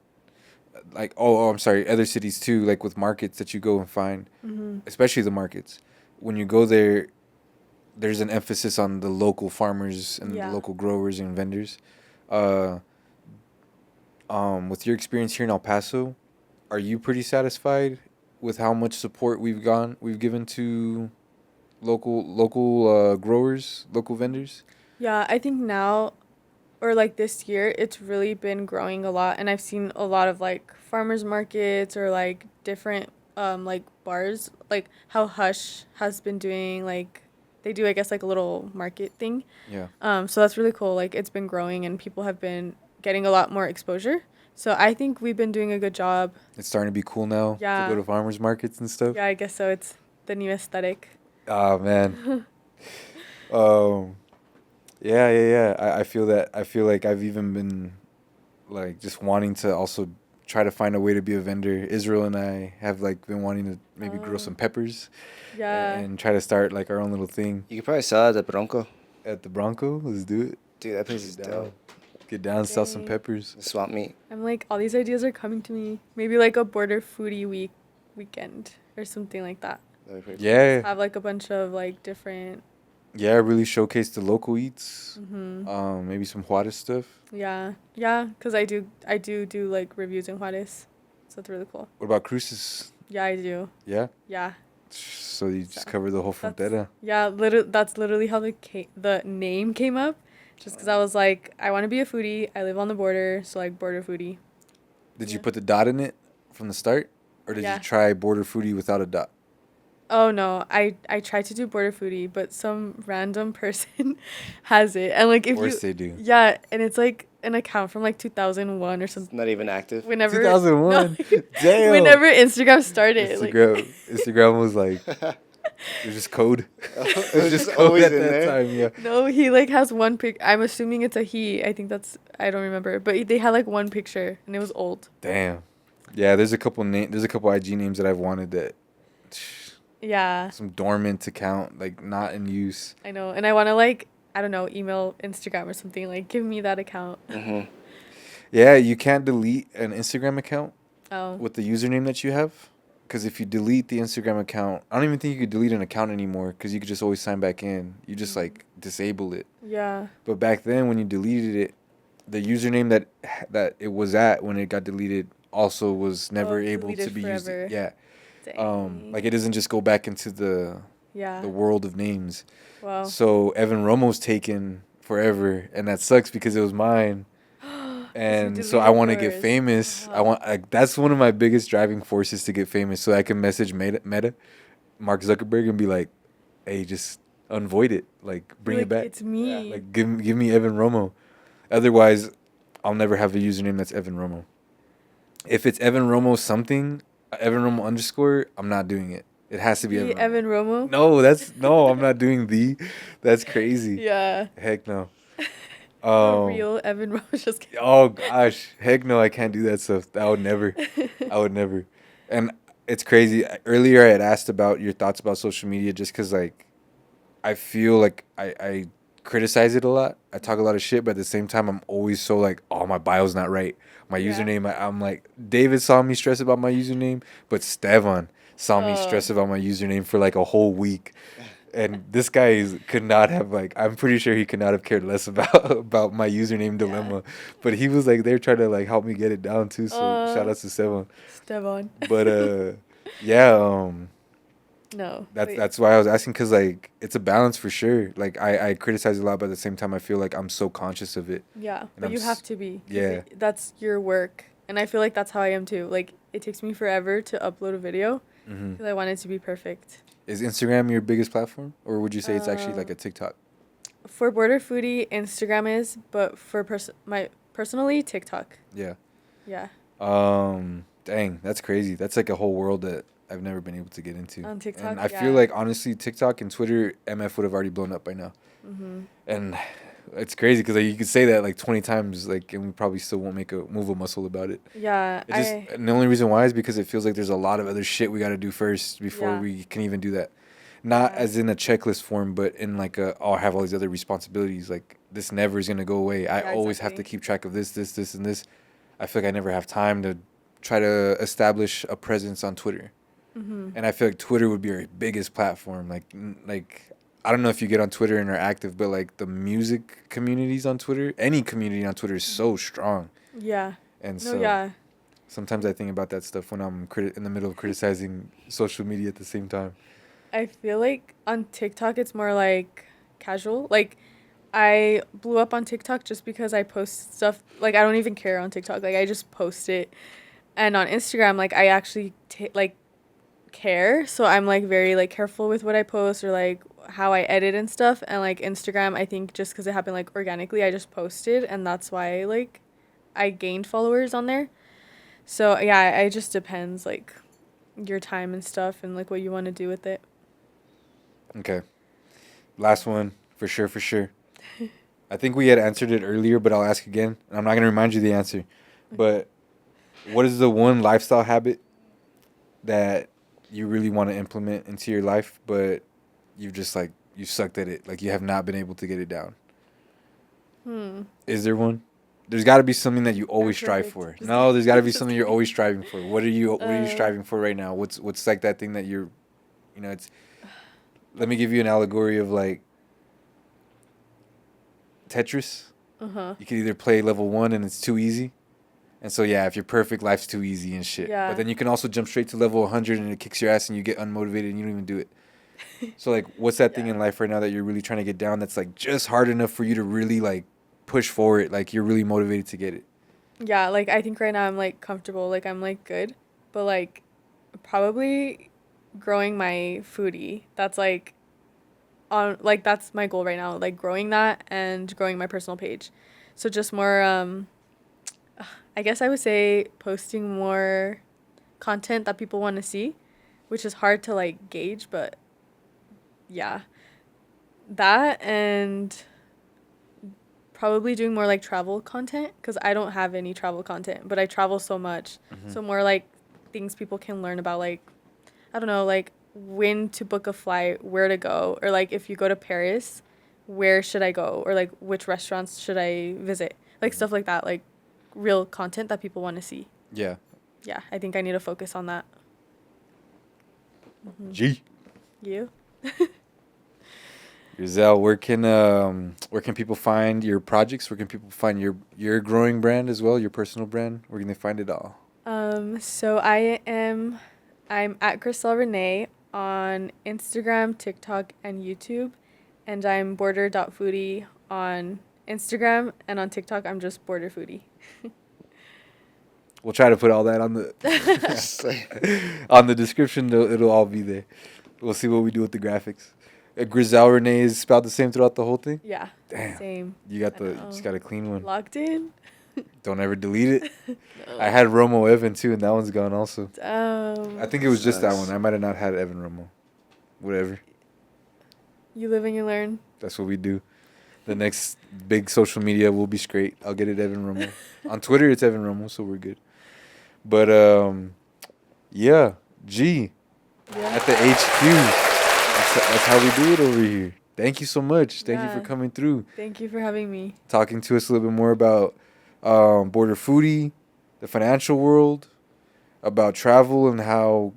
like I'm sorry, other cities too, like with markets that you go and find, especially the markets. When you go there, there's an emphasis on the local farmers and Yeah. the local growers and vendors. With your experience here in El Paso, are you pretty satisfied with how much support we've given to local growers, local vendors? Yeah, I think now, or like this year, it's really been growing a lot, and I've seen a lot of like farmers markets, or like different like bars, like how Hush has been doing, like they do, I guess, like a little market thing. Yeah. So that's really cool. Like it's been growing, and people have been getting a lot more exposure. So I think we've been doing a good job. It's starting to be cool now Yeah. to go to farmers markets and stuff. Yeah, I guess so. It's the new aesthetic. Oh man. um, yeah. I feel that. I feel like I've even been like just wanting to also try to find a way to be a vendor. Israel and I have like been wanting to maybe grow some peppers Yeah. and try to start like our own little thing You could probably sell it at the Bronco. at the Bronco. Let's do it. Dude, that place is Get dope. down. Get down, sell some Dang. peppers. Swamp meat. I'm like, all these ideas are coming to me. Maybe like a border foodie weekend or something like that. That'd be pretty Yeah, Have like a bunch of like different. yeah. Really showcase the local eats. Mm-hmm. Maybe some Juarez stuff. Yeah, because I do like reviews in Juarez, so it's really cool. What about cruises? Yeah, I do. Yeah. Yeah, So you just So, cover the whole that's- frontera. yeah. That's literally how the name came up, just because I was like, I want to be a foodie. I live on the border, so like border foodie. Did you Yeah. put the dot in it from the start, or did Yeah. you try border foodie without a dot? Oh no, I tried to do border foodie, but some random person has it, and like Of if course you they do. yeah, and it's like an account from like 2001 or It's something. not even active. Whenever 2001. no, Damn. whenever Instagram started, like, Instagram was like, it was just code. It It was just code always at in that there. time. Yeah. no, he like has one pic. I'm assuming it's a he. I think I don't remember, but they had like one picture and it was old. Damn. Yeah. There's a couple IG names that I've wanted that Yeah, some dormant account like not in use. I know, and I want to like I don't know, email Instagram or something like give me that account. Mm-hmm. Yeah, you can't delete an Instagram account Oh, with the username that you have. Because if you delete the Instagram account, I don't even think you could delete an account anymore because you could just always sign back in. You just like disable it. yeah. But back then, when you deleted it, the username that it was at when it got deleted also was never able to deleted be used. forever. Yeah. Dang. Like it doesn't just go back into the Yeah. world of names. Wow. So Evan Romo's taken forever, and that sucks because it was mine. And so I deleted want to get yours. famous. Uh-huh. That's one of my biggest driving forces to get famous, so I can message Meta, Mark Zuckerberg, and be like, "Hey, just unvoid it, like bring it Like, back, It's me. Yeah, like give me Evan Romo. Otherwise, I'll never have a username that's Evan Romo. If it's Evan Romo something, Evan Romo underscore, I'm not doing it. It has to be The Evan. Evan Romo. No, I'm not doing the. That's crazy. Yeah. Heck no. A real Evan Romo. Just kidding. Oh gosh, heck no, I can't do that stuff. I would never. I would never. And it's crazy. Earlier, I had asked about your thoughts about social media, just because like, I feel like I criticize it a lot. I talk a lot of shit, but at the same time, I'm always so like, oh, my bio's not right. My Yeah. username, I'm like, David saw me stress about my username, but Stevan saw me stress about my username for like a whole week. And this guy could not have like, I'm pretty sure he could not have cared less about my username dilemma. But he was like, they're trying to like help me get it down too. So shout out to Stevan. Stevan. But yeah, No. that's why I was asking, because like it's a balance for sure. Like I criticize a lot, but at the same time I feel like I'm so conscious of it. Yeah, but I'm you s- have to be. 'Cause yeah. that's your work. And I feel like that's how I am too. Like, it takes me forever to upload a video Hmm. because I want it to be perfect. Is Instagram your biggest platform, or would you say it's actually like a TikTok? For Border Foodie, Instagram is, but for personally, TikTok. Yeah. Yeah. Dang, that's crazy. That's like a whole world that I've never been able to get into. On TikTok, and I yeah. feel like honestly, TikTok and Twitter, MF would have already blown up by now. Mm-hmm. And it's crazy because like, you could say that like 20 times, like, and we probably still won't move a muscle about it. Yeah. It just, and the only reason why is because it feels like there's a lot of other shit we got to do first before Yeah. we can even do that. Not Yeah. as in a checklist form, but in like I have all these other responsibilities. Like this never is gonna go away. I Yeah, always have to exactly. keep track of this, and this. I feel like I never have time to try to establish a presence on Twitter. Mm-hmm. And I feel like Twitter would be our biggest platform. Like I don't know if you get on Twitter and are active, but like the music communities on Twitter, any community on Twitter is so strong. Yeah. And No, so yeah. sometimes I think about that stuff when I'm in the middle of criticizing social media at the same time. I feel like on TikTok it's more like casual. Like, I blew up on TikTok just because I post stuff. Like, I don't even care on TikTok. Like, I just post it. And on Instagram, like, I actually care. So I'm like very like careful with what I post or like how I edit and stuff. And like Instagram, I think just because it happened like organically, I just posted, and that's why like I gained followers on there. So yeah, it just depends, like, your time and stuff and like what you want to do with it. Okay. Last one, for sure, for sure. I think we had answered it earlier, but I'll ask again. I'm not going to remind you the answer. But what is the one lifestyle habit that you really want to implement into your life, but you've just, like, you sucked at it? Like, you have not been able to get it down. Is there one? There's got to be something that you always strive for. No, there's got to be something you're always striving for. What are you striving for right now? What's like that thing that you're, it's, let me give you an allegory of, like, Tetris. You can either play level 1 and it's too easy. And so, yeah, if you're perfect, life's too easy and shit. Yeah. But then you can also jump straight to level 100 and it kicks your ass and you get unmotivated and you don't even do it. So, like, what's that thing in life right now that you're really trying to get down that's, like, just hard enough for you to really, like, push for it? Like, you're really motivated to get it. Yeah, like, I think right now I'm, like, comfortable. Like, I'm, like, good. But, like, probably growing my foodie. That's, like, that's my goal right now. Like, growing that and growing my personal page. So just more, I guess I would say posting more content that people want to see, which is hard to, like, gauge, but yeah. That and probably doing more, like, travel content, because I don't have any travel content, but I travel so much. So more, like, things people can learn about, like, I don't know, like, when to book a flight, where to go, or, like, if you go to Paris, where should I go, or, like, which restaurants should I visit, like, stuff like that, like, real content that people want to see. Yeah. Yeah, I think I need to focus on that. G. You? Griselle, where can people find your projects? Where can people find your growing brand as well, your personal brand? Where can they find it all? So I'm at GRISSEL Renee on Instagram, TikTok, and YouTube, and I'm border.foodie on Instagram, and on TikTok I'm just border foodie. We'll try to put all that on the on the description. It'll all be there. We'll see what we do with the graphics. Griselle Renee is spelled the same throughout the whole thing? Yeah. Damn. Same. You just got a clean one. Logged in? Don't ever delete it. No. I had Romo Evan too, and that one's gone also. I think it was just that one. I might have not had Evan Romo. Whatever. You live and you learn. That's what we do. The next big social media will be straight. I'll get it Evan Romo. On Twitter, it's Evan Romo, so we're good. But, yeah, G. Yeah. At the HQ. That's how we do it over here. Thank you so much. Thank you for coming through. Thank you for having me. Talking to us a little bit more about border foodie, the financial world, about travel and how,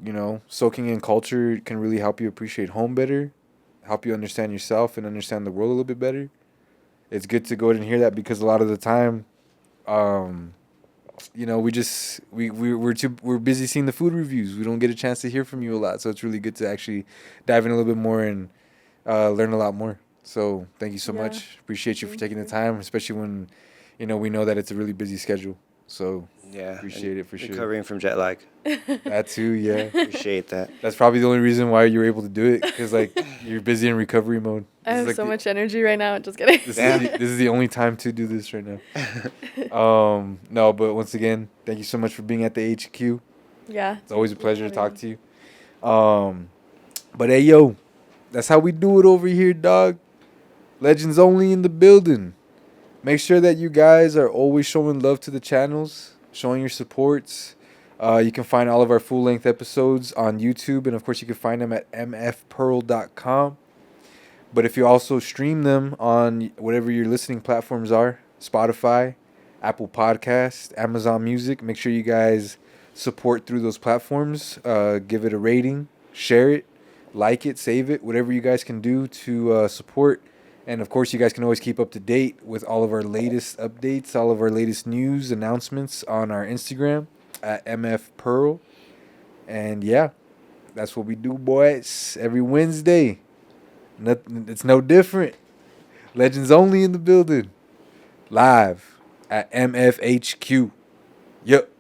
soaking in culture can really help you appreciate home better, help you understand yourself and understand the world a little bit better. It's good to go ahead and hear that because a lot of the time, we're busy seeing the food reviews. We don't get a chance to hear from you a lot. So it's really good to actually dive in a little bit more and learn a lot more. So thank you so much. Appreciate you for taking the time, especially when, we know that it's a really busy schedule. So appreciate it for sure. Recovering from jet lag. That too, yeah. Appreciate that. That's probably the only reason why you're able to do it, because you're busy in recovery mode. I have so much energy right now. Just kidding. This is the only time to do this right now. No, but once again, thank you so much for being at the HQ. Yeah. It's always a pleasure to talk to you. But hey, yo, that's how we do it over here, dog. Legends only in the building. Make sure that you guys are always showing love to the channels, showing your supports. You can find all of our full-length episodes on YouTube, and of course you can find them at mfpearl.com. But if you also stream them on whatever your listening platforms are, Spotify, Apple Podcasts, Amazon Music, make sure you guys support through those platforms. Give it a rating, share it, like it, save it, whatever you guys can do to support. And, of course, you guys can always keep up to date with all of our latest updates, all of our latest news, announcements on our Instagram at mfpearl. And, yeah, that's what we do, boys, every Wednesday. It's no different. Legends only in the building. Live at MFHQ. Yep.